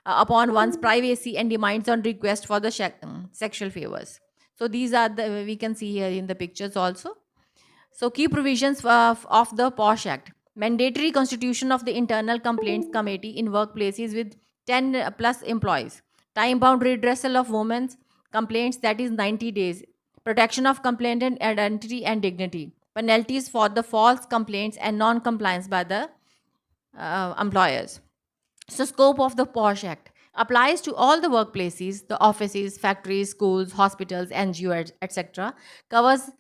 [SPEAKER 5] upon one's privacy and demands on request for the sexual favors. So these are the, we can see here in the pictures also. So key provisions of the POSH Act. Mandatory constitution of the Internal Complaints Committee in workplaces with 10 plus employees. Time-bound redressal of women's complaints, that is 90 days. Protection of complainant identity and dignity. Penalties for the false complaints and non-compliance by the employers. So scope of the POSH Act applies to all the workplaces, the offices, factories, schools, hospitals, NGOs, etc. Covers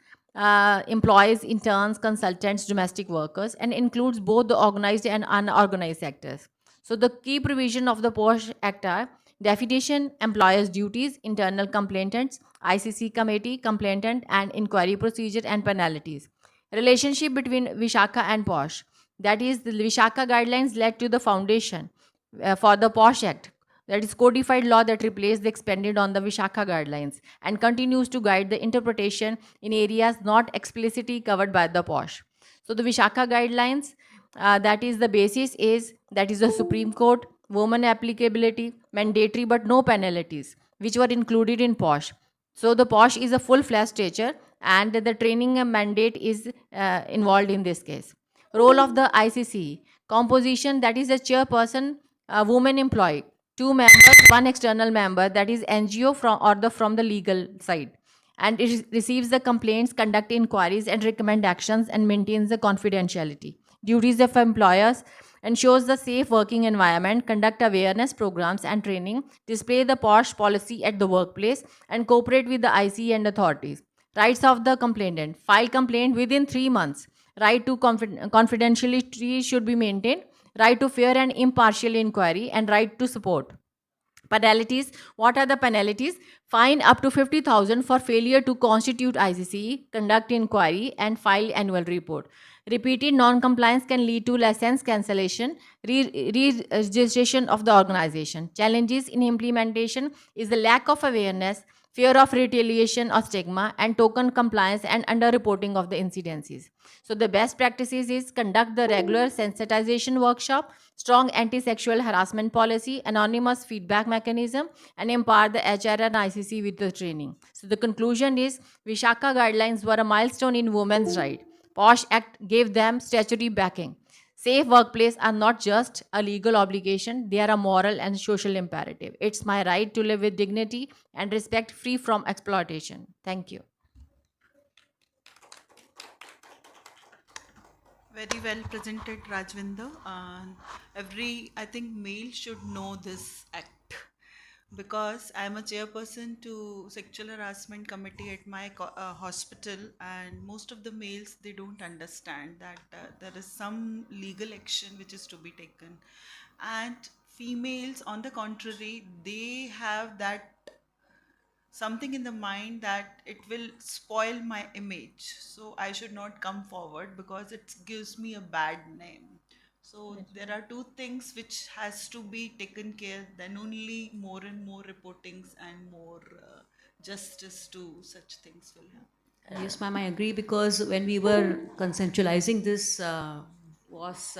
[SPEAKER 5] employees, interns, consultants, domestic workers, and includes both the organized and unorganized sectors. So the key provision of the POSH Act are definition, employers' duties, internal complainants, ICC committee, complainant and inquiry procedure and penalties. Relationship between Vishakha and POSH. That is, the Vishakha Guidelines led to the foundation for the POSH Act. That is codified law that replaced the expanded on the Vishakha Guidelines and continues to guide the interpretation in areas not explicitly covered by the POSH. So the Vishakha Guidelines, that is the basis is, that is the Supreme Court, women applicability, mandatory but no penalties, which were included in POSH. So the POSH is a full-fledged teacher and the training mandate is involved in this case. Role of the ICC, composition, that is a chairperson, a woman employee, 2 members, 1 external member, that is NGO from the legal side. And it receives the complaints, conduct inquiries and recommend actions and maintains the confidentiality. Duties of employers, ensures the safe working environment, conduct awareness programs and training, display the POSH policy at the workplace, and cooperate with the IC and authorities. Rights of the complainant: file complaint within 3 months. Right to confidentiality should be maintained. Right to fair and impartial inquiry, and right to support. Penalties: what are the penalties? Fine up to 50,000 for failure to constitute ICCE, conduct inquiry, and file annual report. Repeated non-compliance can lead to license cancellation, re-registration of the organization. Challenges in implementation is the lack of awareness, fear of retaliation or stigma, and token compliance and underreporting of the incidences. So the best practices is conduct the regular sensitization workshop, strong anti-sexual harassment policy, anonymous feedback mechanism, and empower the HR and ICC with the training. So the conclusion is Vishaka guidelines were a milestone in women's rights. POSH Act gave them statutory backing. Safe workplace are not just a legal obligation, they are a moral and social imperative. It's my right to live with dignity and respect, free from exploitation. Thank you.
[SPEAKER 2] Very well presented, Rajvinder. I think male should know this act because I'm a chairperson to sexual harassment committee at my hospital, and most of the males, they don't understand that there is some legal action which is to be taken, and females, on the contrary, they have that something in the mind that it will spoil my image, so I should not come forward because it gives me a bad name. So there are two things which has to be taken care, then only more and more reportings and more justice to such things will happen.
[SPEAKER 1] Yes, ma'am, I agree, because when we were conceptualizing this was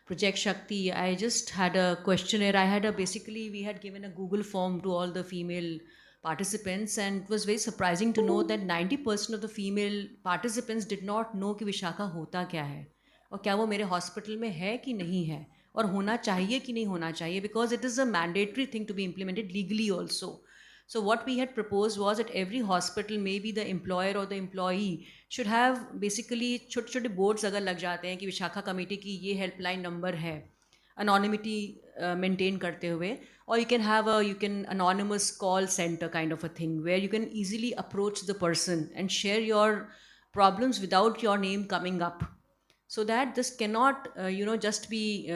[SPEAKER 1] Project Shakti, I just had a questionnaire. Basically, we had given a Google form to all the female participants, and it was very surprising to know that 90% of the female participants did not know कि विशाखा होता क्या है और क्या वो मेरे hospital में है कि नहीं है और होना चाहिए कि नहीं होना चाहिए, because it is a mandatory thing to be implemented legally also. So what we had proposed was that every hospital, maybe the employer or the employee, should have basically छोटे छोटे boards अगर लग जाते हैं कि विशाखा कमेटी की ये helpline number है, anonymity maintain करते हुए, or you can anonymous call center kind of a thing where you can easily approach the person and share your problems without your name coming up, so that this cannot just be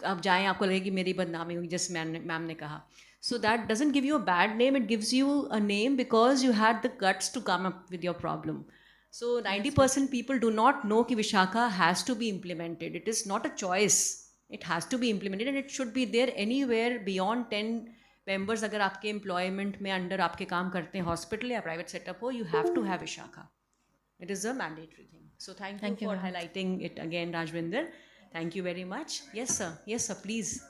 [SPEAKER 1] आप जाएं आपको लगे कि मेरी बदनामी होगी, जैसे ma'am ने कहा. So that doesn't give you a bad name, it gives you a name because you had the guts to come up with your problem. So 90% people do not know कि Vishaka has to be implemented. It is not a choice. It has to be implemented, and it should be there anywhere beyond 10 members. अगर आपके employment में under आपके काम करते हैं hospital या private setup हो, you have to have Vishaka. It is a mandatory thing. So thank you for highlighting it again, Rajvinder. Thank you very much. Yes, sir. Yes, sir. Please.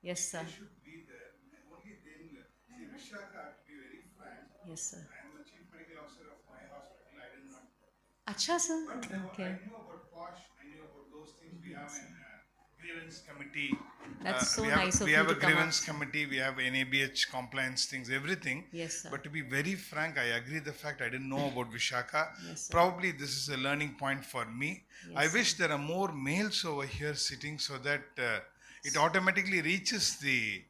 [SPEAKER 1] Yes, sir.
[SPEAKER 6] Should be there. Only then, see, Vishaka, to be very frank,
[SPEAKER 1] Yes, sir.
[SPEAKER 6] I am the chief medical officer of my hospital. I did not know.
[SPEAKER 1] Acha, sir.
[SPEAKER 6] But
[SPEAKER 1] Okay.
[SPEAKER 6] I knew about POSH, I knew about those things. We have a grievance committee.
[SPEAKER 1] That's so
[SPEAKER 6] we have,
[SPEAKER 1] nice of
[SPEAKER 6] we
[SPEAKER 1] you
[SPEAKER 6] have
[SPEAKER 1] to
[SPEAKER 6] a
[SPEAKER 1] come
[SPEAKER 6] grievance
[SPEAKER 1] up.
[SPEAKER 6] committee, we have NABH compliance things, everything.
[SPEAKER 1] Yes, sir.
[SPEAKER 6] But to be very frank, I agree the fact I didn't know about Vishaka.
[SPEAKER 1] Yes, sir.
[SPEAKER 6] Probably this is a learning point for me.
[SPEAKER 1] Yes,
[SPEAKER 6] I wish there are more males over here sitting so that it automatically reaches the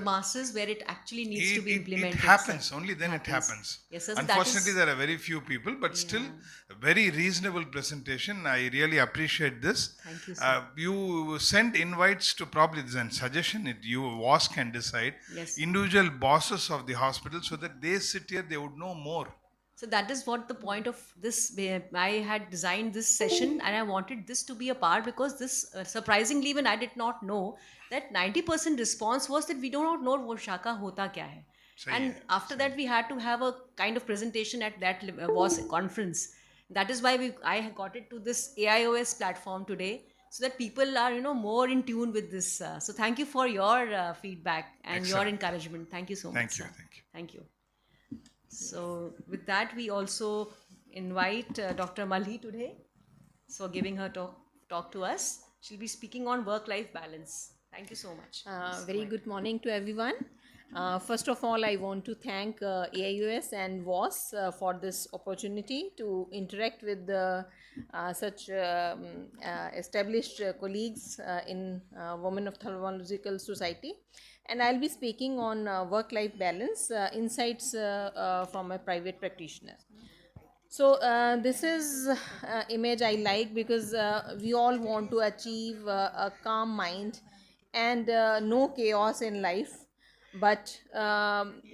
[SPEAKER 1] masses where it actually needs to be implemented.
[SPEAKER 6] It happens,
[SPEAKER 1] sir.
[SPEAKER 6] only then it happens.
[SPEAKER 1] Yes, sir. So that
[SPEAKER 6] Unfortunately,
[SPEAKER 1] is-
[SPEAKER 6] there are very few people, but still a very reasonable presentation. I really appreciate this.
[SPEAKER 1] Thank you, sir.
[SPEAKER 6] You send invites to, probably this is a suggestion, WAS can decide,
[SPEAKER 1] Yes.
[SPEAKER 6] individual bosses of the hospital so that they sit here, they would know more.
[SPEAKER 1] So that is what the point of this, I had designed this session and I wanted this to be a part, because this surprisingly even I did not know that 90% response was that we do not know Vishaka hota kya hai. And after that we had to have a kind of presentation at that WAS conference. That is why I got it to this AIOS platform today, so that people are more in tune with this. So thank you for your feedback and your
[SPEAKER 6] Excellent.
[SPEAKER 1] encouragement. Thank you so much.
[SPEAKER 6] Thank you,
[SPEAKER 1] Sir.
[SPEAKER 6] thank you.
[SPEAKER 1] Thank you. So with that, we also invite Dr. Malhi today. So giving her talk to us. She'll be speaking on work-life balance. Thank you so much.
[SPEAKER 7] Very good morning to everyone. First of all, I want to thank AIUS and WAS for this opportunity to interact with such established colleagues in Women Ophthalmological Society. And I'll be speaking on work-life balance, insights from a private practitioner. So this is image I like because we all want to achieve a calm mind and no chaos in life, but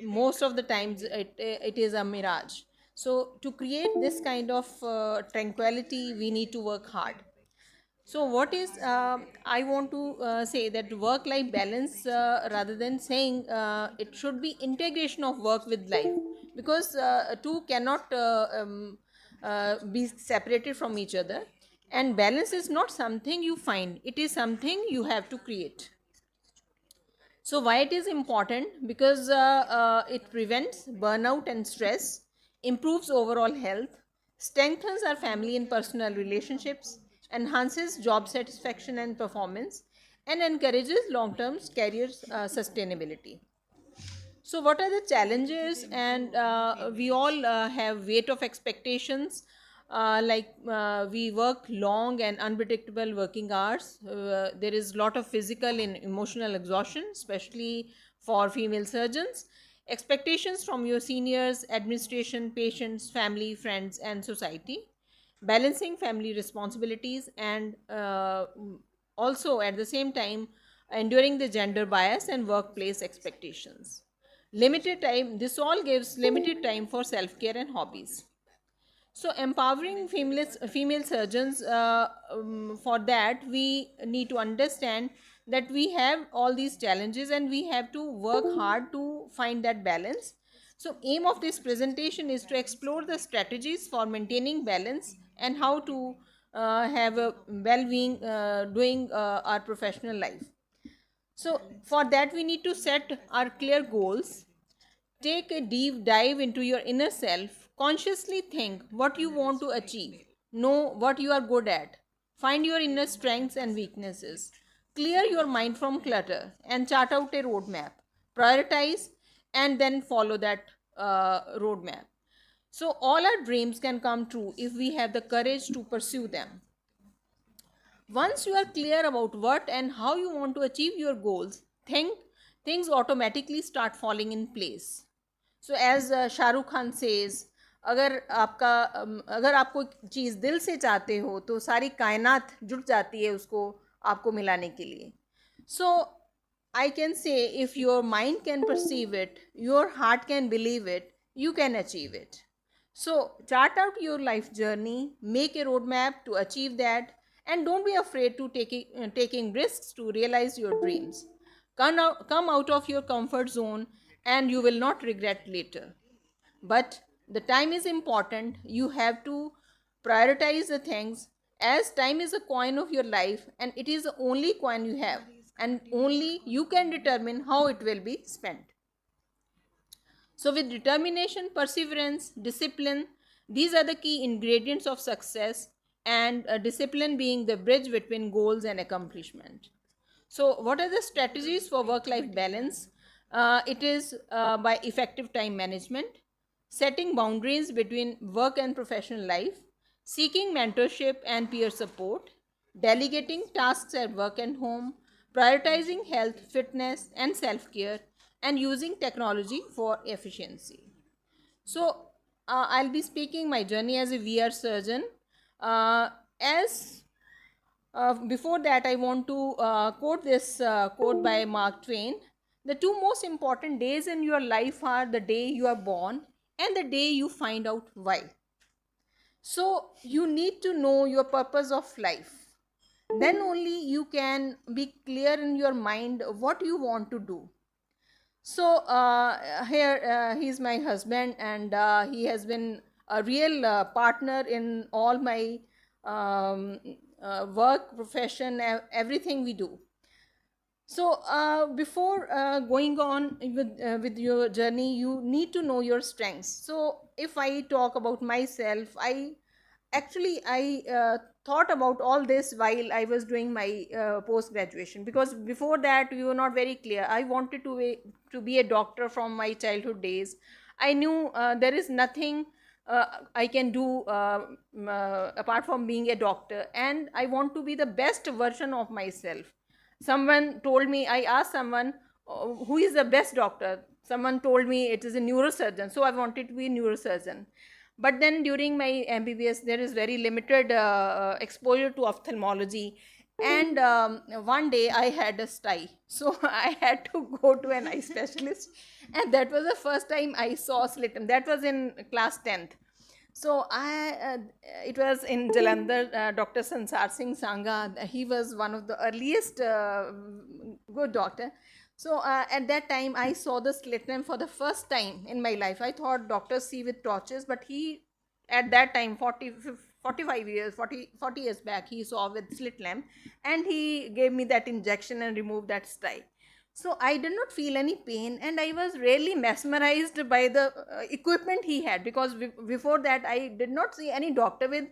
[SPEAKER 7] most of the times it is a mirage. So to create this kind of tranquility, we need to work hard. So what is I want to say that work-life balance, rather than saying it should be integration of work with life, because two cannot be separated from each other, and balance is not something you find, it is something you have to create. So why it is important? Because it prevents burnout and stress, improves overall health, strengthens our family and personal relationships, enhances job satisfaction and performance, and encourages long-term career sustainability. So what are the challenges? And we all have weight of expectations, we work long and unpredictable working hours. There is a lot of physical and emotional exhaustion, especially for female surgeons. Expectations from your seniors, administration, patients, family, friends, and society. Balancing family responsibilities and also at the same time enduring the gender bias and workplace expectations. Limited time, this all gives limited time for self-care and hobbies. So empowering female surgeons, for that we need to understand that we have all these challenges and we have to work hard to find that balance. So aim of this presentation is to explore the strategies for maintaining balance and how to have a well-being doing our professional life. So for that we need to set our clear goals. Take a deep dive into your inner self. Consciously think what you want to achieve. Know what you are good at. Find your inner strengths and weaknesses. Clear your mind from clutter and chart out a roadmap. Prioritize and then follow that roadmap. So all our dreams can come true if we have the courage to pursue them. Once you are clear about what and how you want to achieve your goals, things automatically start falling in place. So as Shah Rukh Khan says, अगर आप कोई चीज़ दिल से चाहते हो तो सारी कायनात जुट जाती है उसको आपको मिलाने के लिए. So I can say if your mind can perceive it, your heart can believe it, you can achieve it. So chart out your life journey, make a roadmap to achieve that, and don't be afraid to taking risks to realize your dreams. Come out of your comfort zone and you will not regret later. But the time is important. You have to prioritize the things, as time is a coin of your life and it is the only coin you have, and only you can determine how it will be spent. So with determination, perseverance, discipline, these are the key ingredients of success, and discipline being the bridge between goals and accomplishment. So what are the strategies for work-life balance? It is by effective time management, setting boundaries between work and professional life, seeking mentorship and peer support, delegating tasks at work and home, prioritizing health, fitness, and self-care, and using technology for efficiency. So I'll be speaking my journey as a VR surgeon. Before that, I want to quote this quote by Mark Twain. The two most important days in your life are the day you are born and the day you find out why. So you need to know your purpose of life. Then only you can be clear in your mind what you want to do. So here he is my husband, and he has been a real partner in all my work, profession, everything we do. So before going on with your journey, you need to know your strengths. So if I talk about myself, I thought about all this while I was doing my post graduation, because before that we were not very clear. I wanted to be a doctor from my childhood days. I knew there is nothing I can do apart from being a doctor, and I want to be the best version of myself. Someone told me, I asked someone, who is the best doctor? Someone told me it is a neurosurgeon, so I wanted to be a neurosurgeon. But then during my MBBS, there is very limited exposure to ophthalmology. And one day I had a sty, so I had to go to an eye specialist, and that was the first time I saw slit. That was in class 10th. So it was in Jalandhar, Dr. Sansar Singh Sangha. He was one of the earliest good doctor. So at that time, I saw the slit lamp for the first time in my life. I thought doctors see with torches, but he, at that time, 45 years, 40 years back, he saw with slit lamp, and he gave me that injection and removed that sty. So I did not feel any pain, and I was really mesmerized by the equipment he had, because before that I did not see any doctor with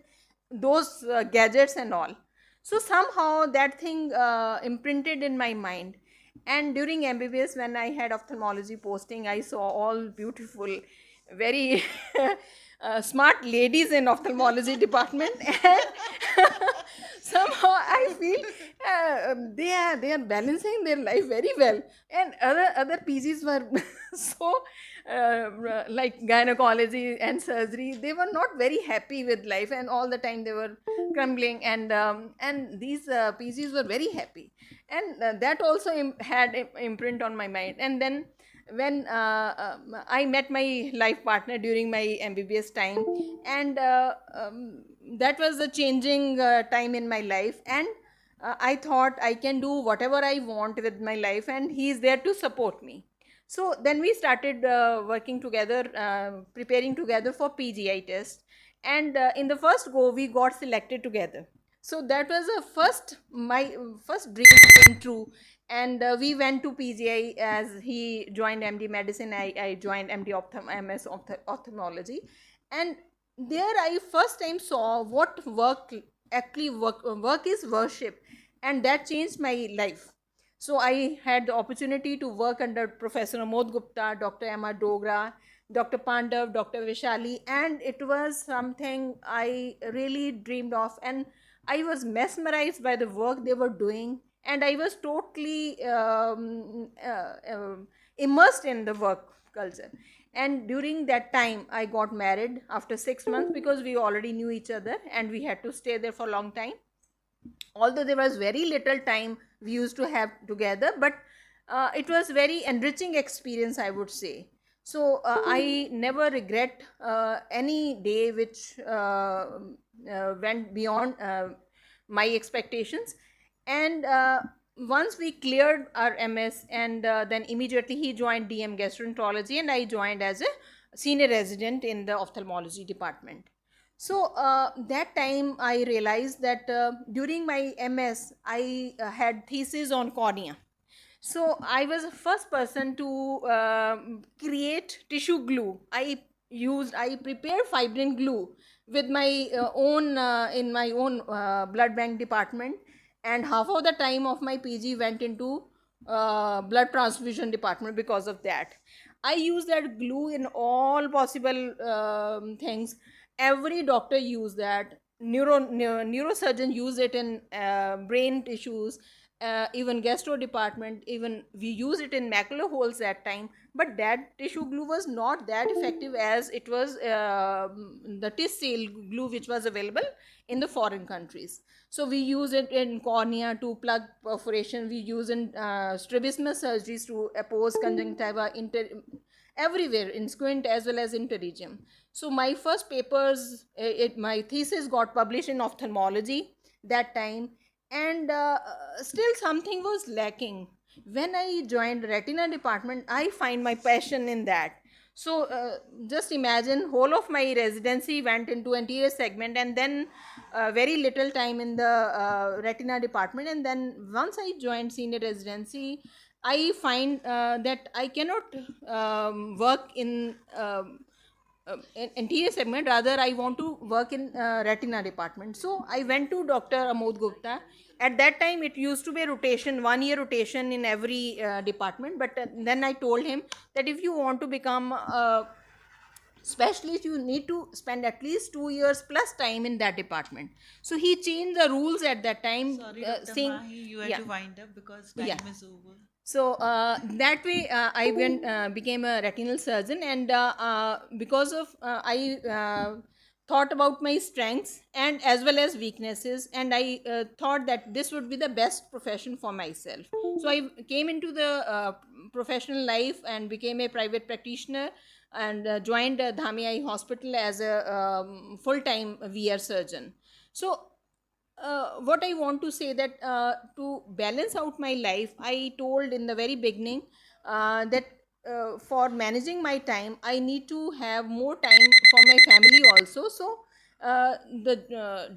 [SPEAKER 7] those gadgets and all. So somehow that thing imprinted in my mind. And during MBBS, when I had ophthalmology posting, I saw all beautiful, very smart ladies in ophthalmology department, and somehow I feel they are balancing their life very well. And other PGs were so like gynecology and surgery, they were not very happy with life, and all the time they were crumbling. And these PGs were very happy, and that also had an imprint on my mind. And then when I met my life partner during my MBBS time, and that was a changing time in my life, and I thought I can do whatever I want with my life, and he is there to support me. So then we started working together, preparing together for PGI test, and in the first go we got selected together. So that was my first dream came true, and we went to PGI. As he joined MD medicine, I joined MD MS ophthalmology, and there I first time saw what work is worship, and that changed my life. So I had the opportunity to work under Professor Amod Gupta, Dr. M.R. Dogra, Dr. Pandav, Dr. Vishali, and it was something I really dreamed of, and I was mesmerized by the work they were doing, and I was totally immersed in the work culture. And during that time, I got married after 6 months, because we already knew each other and we had to stay there for a long time. Although there was very little time we used to have together, but it was very enriching experience, I would say. So I never regret any day which went beyond my expectations. And once we cleared our MS, and then immediately he joined DM gastroenterology, and I joined as a senior resident in the ophthalmology department. So that time I realized that during my MS I had thesis on cornea. So I was the first person to create tissue glue. I prepared fibrin glue with my own in my own blood bank department, and half of the time of my PG went into blood transfusion department because of that. I use that glue in all possible things. Every doctor use that. Neurosurgeon use it in brain tissues, even gastro department, even we use it in macular holes that time. But that tissue glue was not that effective as it was the Tiscale glue which was available in the foreign countries. So we use it in cornea to plug perforation. We use in strabismus surgeries to oppose conjunctiva, everywhere in squint as well as interregium. So my first papers, my thesis got published in ophthalmology that time, and still something was lacking. When I joined retina department, I find my passion in that. So just imagine, whole of my residency went into anterior segment, and then very little time in the retina department. And then once I joined senior residency, I find that I cannot work in anterior segment, rather I want to work in retina department. So I went to Dr. Amod Gupta. At that time it used to be a rotation, 1 year rotation in every department, but then I told him that if you want to become specialist, you need to spend at least 2 years plus time in that department. So he changed the rules at that time.
[SPEAKER 2] Sorry, Dr.
[SPEAKER 7] saying
[SPEAKER 2] Mahi, you have
[SPEAKER 7] yeah.
[SPEAKER 2] to wind up because time
[SPEAKER 7] Yeah.
[SPEAKER 2] is over.
[SPEAKER 7] So that way I went became a retinal surgeon, and because of I thought about my strengths and as well as weaknesses, and I thought that this would be the best profession for myself. So I came into the professional life and became a private practitioner, and joined Dhami Eye Hospital as a full-time VR surgeon. So what I want to say that to balance out my life, I told in the very beginning that for managing my time, I need to have more time for my family also. So the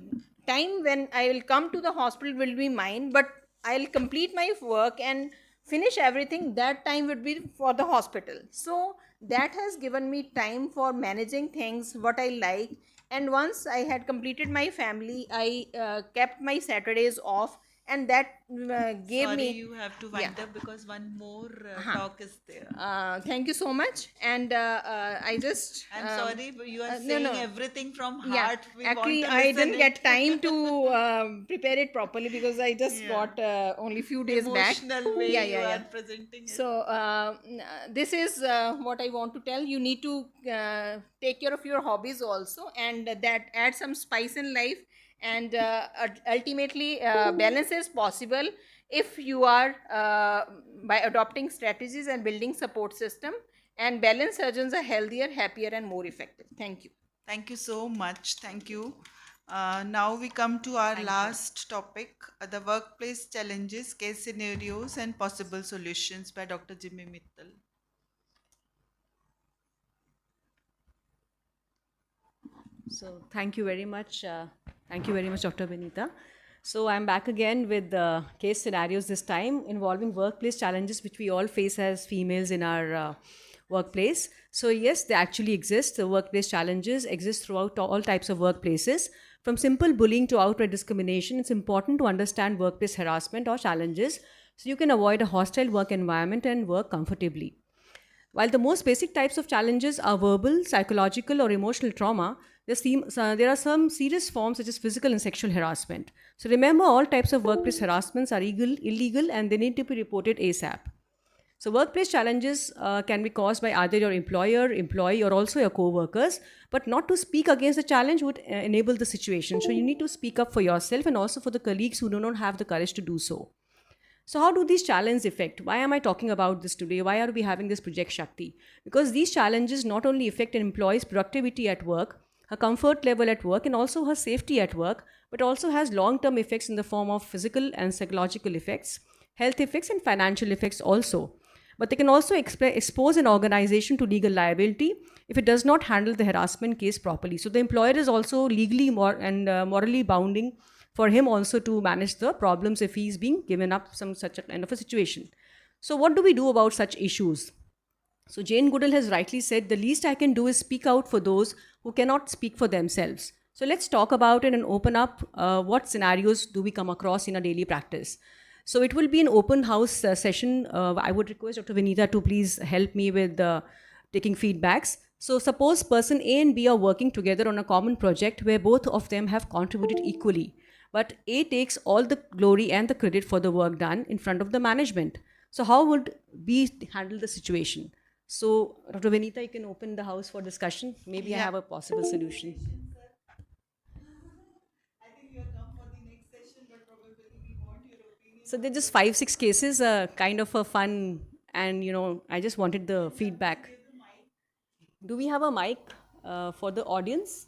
[SPEAKER 7] time when I will come to the hospital will be mine, but I'll complete my work and finish everything. That time would be for the hospital. So that has given me time for managing things what I like. And once I had completed my family, I kept my Saturdays off, and that gave
[SPEAKER 2] Sorry,
[SPEAKER 7] me.
[SPEAKER 2] you have to wind
[SPEAKER 7] Yeah.
[SPEAKER 2] up because one more talk is there.
[SPEAKER 7] Thank you so much. And I just.
[SPEAKER 2] I'm sorry, but you are
[SPEAKER 7] no,
[SPEAKER 2] saying
[SPEAKER 7] no.
[SPEAKER 2] everything from
[SPEAKER 7] Yeah,
[SPEAKER 2] heart. We
[SPEAKER 7] actually,
[SPEAKER 2] want to
[SPEAKER 7] I
[SPEAKER 2] listen
[SPEAKER 7] didn't get
[SPEAKER 2] it.
[SPEAKER 7] time to prepare it properly because I just
[SPEAKER 2] Yeah.
[SPEAKER 7] got only few days back.
[SPEAKER 2] Emotional way
[SPEAKER 7] Yeah,
[SPEAKER 2] you
[SPEAKER 7] yeah,
[SPEAKER 2] are
[SPEAKER 7] yeah.
[SPEAKER 2] presenting it.
[SPEAKER 7] So this is what I want to tell. You need to take care of your hobbies also, and that add some spice in life, and ultimately balance is possible if you are by adopting strategies and building support system. And balanced surgeons are healthier, happier, and more effective. Thank you.
[SPEAKER 2] Thank you so much. Thank you. Now we come to our last topic, the workplace challenges, case scenarios, and possible solutions by Dr. Jimmy Mittal.
[SPEAKER 1] So thank you very much. Thank you very much, Dr. Benita. So I'm back again with case scenarios this time involving workplace challenges which we all face as females in our workplace. So yes, they actually exist. The workplace challenges exist throughout all types of workplaces. From simple bullying to outright discrimination, it's important to understand workplace harassment or challenges so you can avoid a hostile work environment and work comfortably. While the most basic types of challenges are verbal, psychological, or emotional trauma, there are some serious forms such as physical and sexual harassment. So remember, all types of workplace harassments are illegal and they need to be reported ASAP. So workplace challenges can be caused by either your employer, employee, or also your co-workers. But not to speak against the challenge would enable the situation. So you need to speak up for yourself and also for the colleagues who do not have the courage to do so. So how do these challenges affect? Why am I talking about this today? Why are we having this Project Shakti? Because these challenges not only affect an employee's productivity at work, her comfort level at work, and also her safety at work, but also has long-term effects in the form of physical and psychological effects, health effects, and financial effects also. But they can also expose an organization to legal liability if it does not handle the harassment case properly. So the employer is also legally morally bounding for him also to manage the problems if he's being given up some such a kind of a situation. So what do we do about such issues? So Jane Goodall has rightly said, the least I can do is speak out for those who cannot speak for themselves. So let's talk about it and open up what scenarios do we come across in our daily practice. So it will be an open house session. I would request Dr. Vinita to please help me with taking feedbacks. So suppose person A and B are working together on a common project where both of them have contributed equally. But A takes all the glory and the credit for the work done in front of the management. So how would B handle the situation? So Dr. Vinita, you can open the house for discussion. Maybe I have a possible solution. So they're just 5-6 cases, kind of a fun, and I just wanted the feedback. Do we have a mic for the audience?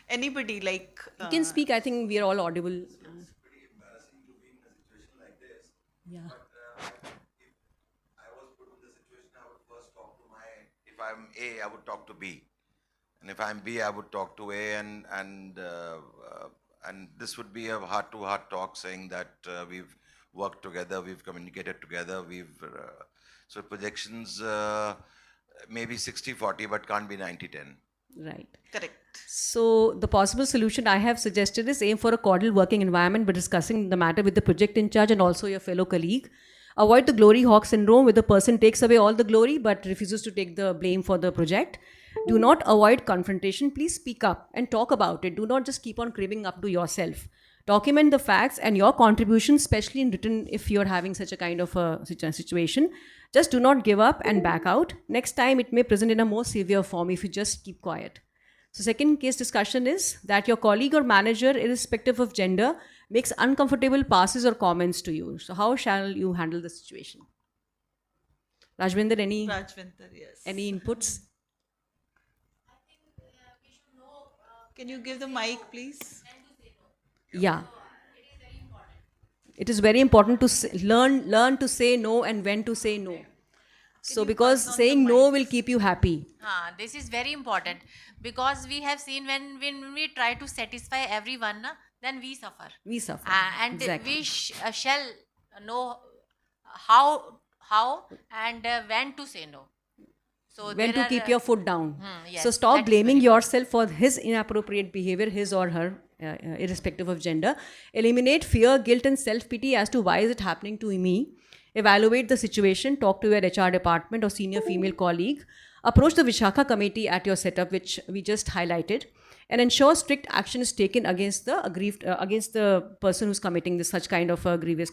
[SPEAKER 2] Anybody like
[SPEAKER 1] You can speak. I think we are all audible. Yeah.
[SPEAKER 8] I was put in the situation, I would first talk to if I'm A, I would talk to B. And if I'm B, I would talk to A, and this would be a heart-to-heart talk saying that we've worked together, we've communicated together, so projections maybe 60-40, but can't be 90-10.
[SPEAKER 1] Right.
[SPEAKER 2] Correct.
[SPEAKER 1] So the possible solution I have suggested is aim for a cordial working environment by discussing the matter with the project in charge and also your fellow colleague. Avoid the glory hawk syndrome where the person takes away all the glory but refuses to take the blame for the project. Do not avoid confrontation. Please speak up and talk about it. Do not just keep on craving up to yourself. Document the facts and your contribution, especially in written if you're having such a kind of a situation. Just do not give up and back out. Next time it may present in a more severe form if you just keep quiet. So second case discussion is that your colleague or manager, irrespective of gender, makes uncomfortable passes or comments to you. So how shall you handle the situation? Rajvinder,
[SPEAKER 2] Rajvinder, yes.
[SPEAKER 1] any inputs?
[SPEAKER 2] Can you give the mic, please?
[SPEAKER 1] Yeah. It is very important to learn to say no and when to say no. So because saying no will keep you happy.
[SPEAKER 5] This is very important because we have seen when we try to satisfy everyone, then we suffer.
[SPEAKER 1] We suffer.
[SPEAKER 5] And
[SPEAKER 1] Exactly.
[SPEAKER 5] we shall know how and when to say no. So
[SPEAKER 1] When
[SPEAKER 5] there
[SPEAKER 1] to
[SPEAKER 5] are,
[SPEAKER 1] keep your foot down.
[SPEAKER 5] yes,
[SPEAKER 1] So stop
[SPEAKER 5] that is
[SPEAKER 1] blaming
[SPEAKER 5] very
[SPEAKER 1] yourself for his inappropriate behavior, his or her, irrespective of gender. Eliminate fear, guilt and self-pity as to why is it happening to me. Evaluate the situation, talk to your HR department or senior female colleague. Approach the Vishakha committee at your setup, which we just highlighted, and ensure strict action is taken against the aggrieved, against the person who's committing this such kind of a grievous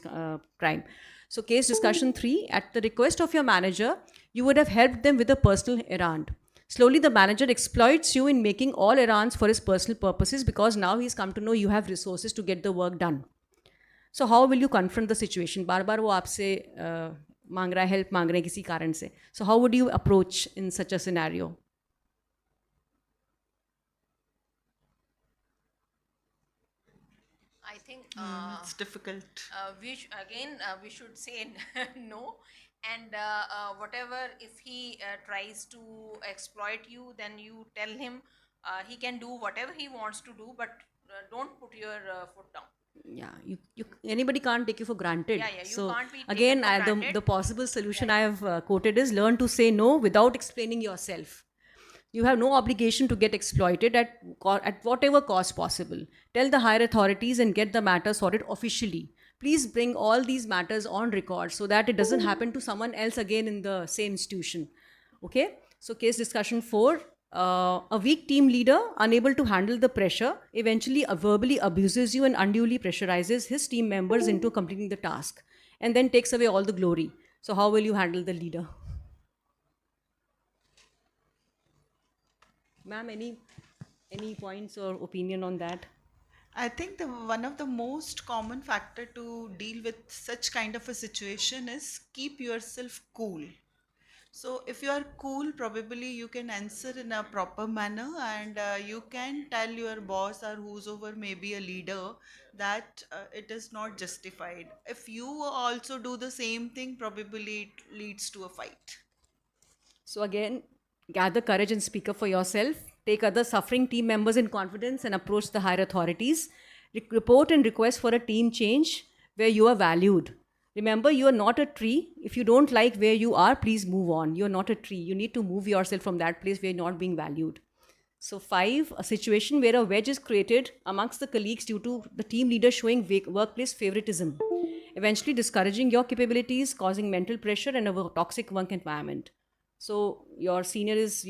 [SPEAKER 1] crime. So case discussion 3, at the request of your manager, you would have helped them with a personal errand. Slowly the manager exploits you in making all errands for his personal purposes because now he's come to know you have resources to get the work done. So how will you confront the situation? बार बार वो आपसे मांग रहा है, help मांग रहे हैं किसी कारण से. So how would you approach in such a scenario?
[SPEAKER 7] I think
[SPEAKER 2] It's difficult.
[SPEAKER 7] we should say no, and whatever if he tries to exploit you, then you tell him he can do whatever he wants to do, but don't put your foot down.
[SPEAKER 1] Yeah, you anybody can't take you for granted.
[SPEAKER 7] Yeah, you
[SPEAKER 1] so
[SPEAKER 7] can't be taken
[SPEAKER 1] again,
[SPEAKER 7] for granted.
[SPEAKER 1] the possible solution I have quoted is learn to say no without explaining yourself. You have no obligation to get exploited at whatever cost possible. Tell the higher authorities and get the matter sorted officially. Please bring all these matters on record so that it doesn't happen to someone else again in the same institution. Okay? So case discussion 4. A weak team leader, unable to handle the pressure, eventually verbally abuses you and unduly pressurizes his team members into completing the task and then takes away all the glory. So how will you handle the leader? Ma'am, any points or opinion on that?
[SPEAKER 2] I think one of the most common factor to deal with such kind of a situation is keep yourself cool. So if you are cool, probably you can answer in a proper manner, and you can tell your boss or who's over maybe a leader that it is not justified. If you also do the same thing, probably it leads to a fight.
[SPEAKER 1] So again, gather courage and speak up for yourself. Take other suffering team members in confidence and approach the higher authorities. Report and request for a team change where you are valued. Remember, you are not a tree. If you don't like where you are, please move on. You're not a tree. You need to move yourself from that place where you're not being valued. So 5, a situation where a wedge is created amongst the colleagues due to the team leader showing workplace favoritism, eventually discouraging your capabilities, causing mental pressure and a toxic work environment. So your senior is,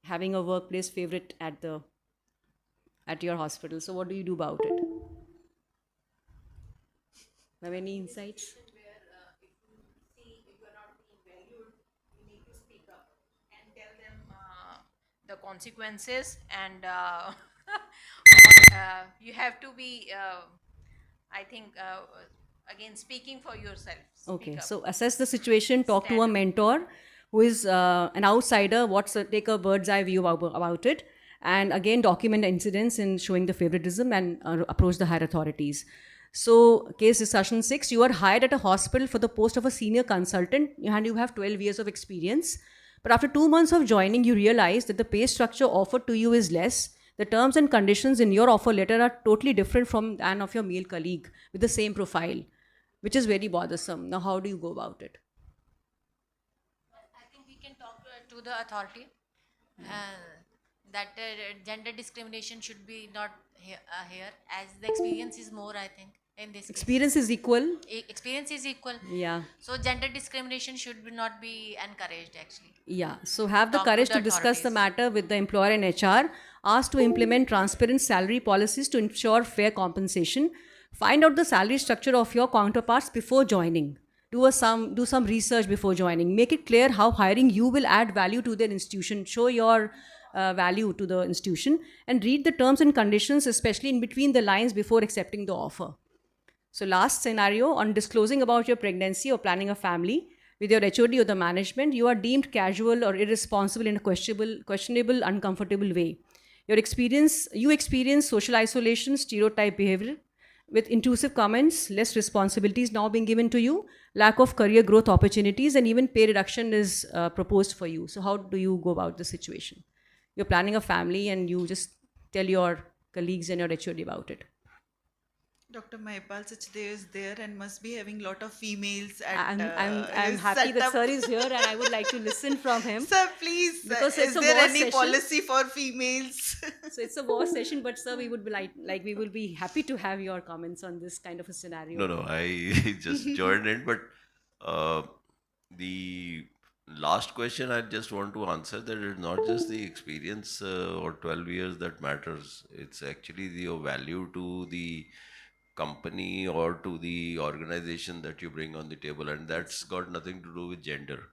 [SPEAKER 1] having a workplace favorite at your hospital. So what do you do about it? Have any insights?
[SPEAKER 7] The consequences, and you have to be I think again speaking for yourself. Speak
[SPEAKER 1] Okay,
[SPEAKER 7] up.
[SPEAKER 1] so assess the situation, talk to a
[SPEAKER 7] Stand up.
[SPEAKER 1] mentor who is an outsider, take a bird's eye view about it, and again document incidents in showing the favoritism and approach the higher authorities. So case discussion 6, you are hired at a hospital for the post of a senior consultant and you have 12 years of experience. But after 2 months of joining, you realize that the pay structure offered to you is less. The terms and conditions in your offer letter are totally different from that of your male colleague with the same profile, which is very bothersome. Now, how do you go about it?
[SPEAKER 5] I think we can talk to to the authority, that gender discrimination should be not here, as the experience is more, I think, in this case.
[SPEAKER 1] Experience is equal.
[SPEAKER 5] Experience is equal.
[SPEAKER 1] Yeah.
[SPEAKER 5] So gender discrimination should not be encouraged, actually.
[SPEAKER 1] Yeah, so have the
[SPEAKER 5] Talk to
[SPEAKER 1] courage
[SPEAKER 5] the
[SPEAKER 1] to discuss the
[SPEAKER 5] authorities.
[SPEAKER 1] matter with the employer and HR. Ask to implement transparent salary policies to ensure fair compensation. Find out the salary structure of your counterparts before joining. Do some research before joining. Make it clear how hiring you will add value to their institution. Show your value to the institution and read the terms and conditions, especially in between the lines before accepting the offer. So last scenario, on disclosing about your pregnancy or planning a family with your HOD or the management, you are deemed casual or irresponsible in a questionable, uncomfortable way. You experience social isolation, stereotype behavior with intrusive comments, less responsibilities now being given to you, lack of career growth opportunities, and even pay reduction is proposed for you. So how do you go about the situation? You're planning a family and you just tell your colleagues and your HOD about it.
[SPEAKER 2] Dr. Mahipal Sachdev is there and must be having lot of females at
[SPEAKER 1] I'm
[SPEAKER 2] his
[SPEAKER 1] happy that
[SPEAKER 2] setup.
[SPEAKER 1] sir is here and I would like to listen from him.
[SPEAKER 2] Sir, please,
[SPEAKER 1] Because
[SPEAKER 2] is
[SPEAKER 1] it's a
[SPEAKER 2] there
[SPEAKER 1] war
[SPEAKER 2] any
[SPEAKER 1] session.
[SPEAKER 2] policy for females?
[SPEAKER 1] So it's a war session, but sir, we would be we will be happy to have your comments on this kind of a scenario.
[SPEAKER 9] No, I just joined in, but the last question I just want to answer that it's not just the experience or 12 years that matters. It's actually the value to the company or to the organization that you bring on the table, and that's got nothing to do with gender.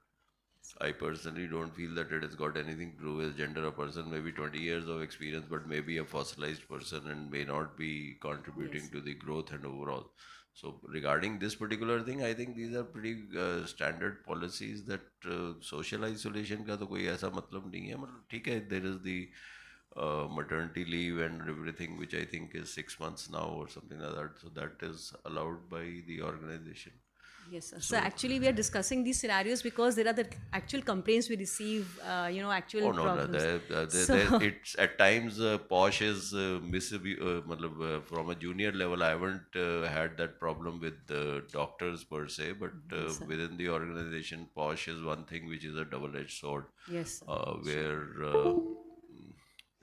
[SPEAKER 9] I personally don't feel that it has got anything to do with gender. A person may be 20 years of experience, but may be a fossilized person and may not be contributing to the growth and overall. So regarding this particular thing, I think these are pretty standard policies that social isolation का तो कोई ऐसा मतलब नहीं है. मतलब ठीक है, there is the maternity leave and everything, which I think is 6 months now or something like that. So that is allowed by the organization.
[SPEAKER 1] Yes, sir. So actually, we are discussing these scenarios because there are the actual complaints we receive, actual
[SPEAKER 9] Oh no,
[SPEAKER 1] problems.
[SPEAKER 9] it's at times posh is from a junior level. I haven't had that problem with doctors per se, but within the organization, posh is one thing which is a double-edged sword.
[SPEAKER 1] Yes, sir.
[SPEAKER 9] Where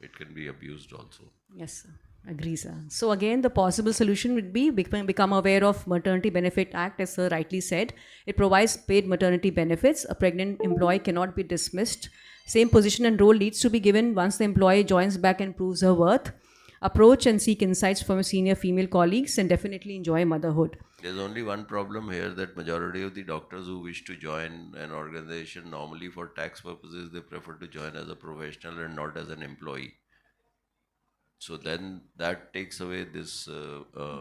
[SPEAKER 9] it can be abused also.
[SPEAKER 1] Yes, sir. Agree, sir. So again, the possible solution would be become aware of Maternity Benefit Act, as sir rightly said. It provides paid maternity benefits. A pregnant employee cannot be dismissed. Same position and role needs to be given once the employee joins back and proves her worth. Approach and seek insights from senior female colleagues and definitely enjoy motherhood.
[SPEAKER 9] There's only one problem here, that majority of the doctors who wish to join an organization, normally for tax purposes, they prefer to join as a professional and not as an employee. So then that takes away this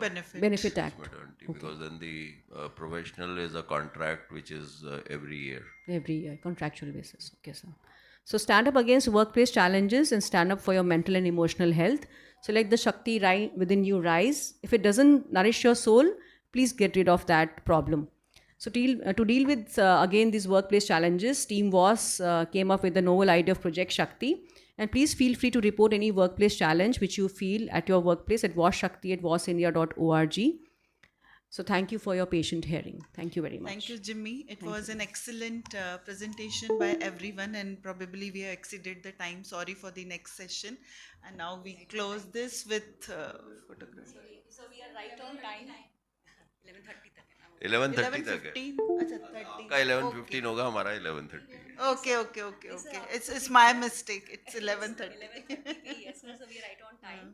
[SPEAKER 1] Benefit Act.
[SPEAKER 9] maternity, because then the professional is a contract which is every year.
[SPEAKER 1] Every year, contractual basis. Okay, sir. So stand up against workplace challenges and stand up for your mental and emotional health. So let the Shakti within you rise. If it doesn't nourish your soul, please get rid of that problem. So to deal with, again, these workplace challenges, Team WAS came up with the novel idea of Project Shakti. And please feel free to report any workplace challenge which you feel at your workplace at wasshakti@wasindia.org. So thank you for your patient hearing. Thank you very much.
[SPEAKER 2] Thank you, Jimmy. It was an excellent presentation by everyone, and probably we have exceeded the time. Sorry for the next session. And now we close this with photograph.
[SPEAKER 1] So we are right on time. 11:30 तक.
[SPEAKER 9] 11:30 तक है.
[SPEAKER 2] 11:15. अच्छा 30.
[SPEAKER 9] आपका 11:15 होगा, हमारा 11:30.
[SPEAKER 2] Okay. It's my mistake. It's 11:30.
[SPEAKER 1] Yes, sir. So we are right on time.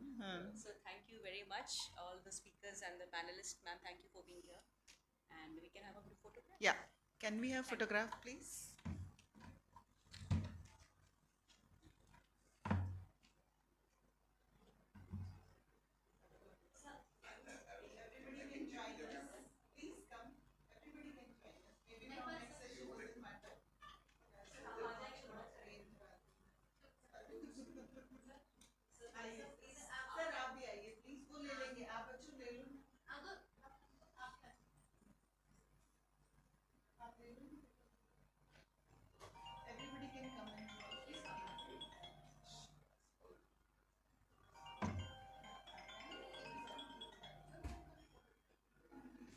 [SPEAKER 1] So thank you very much, all the speakers and the panelists. Ma'am, thank you for being here. And we can have a group photograph.
[SPEAKER 2] Yeah. Can we have photograph, please?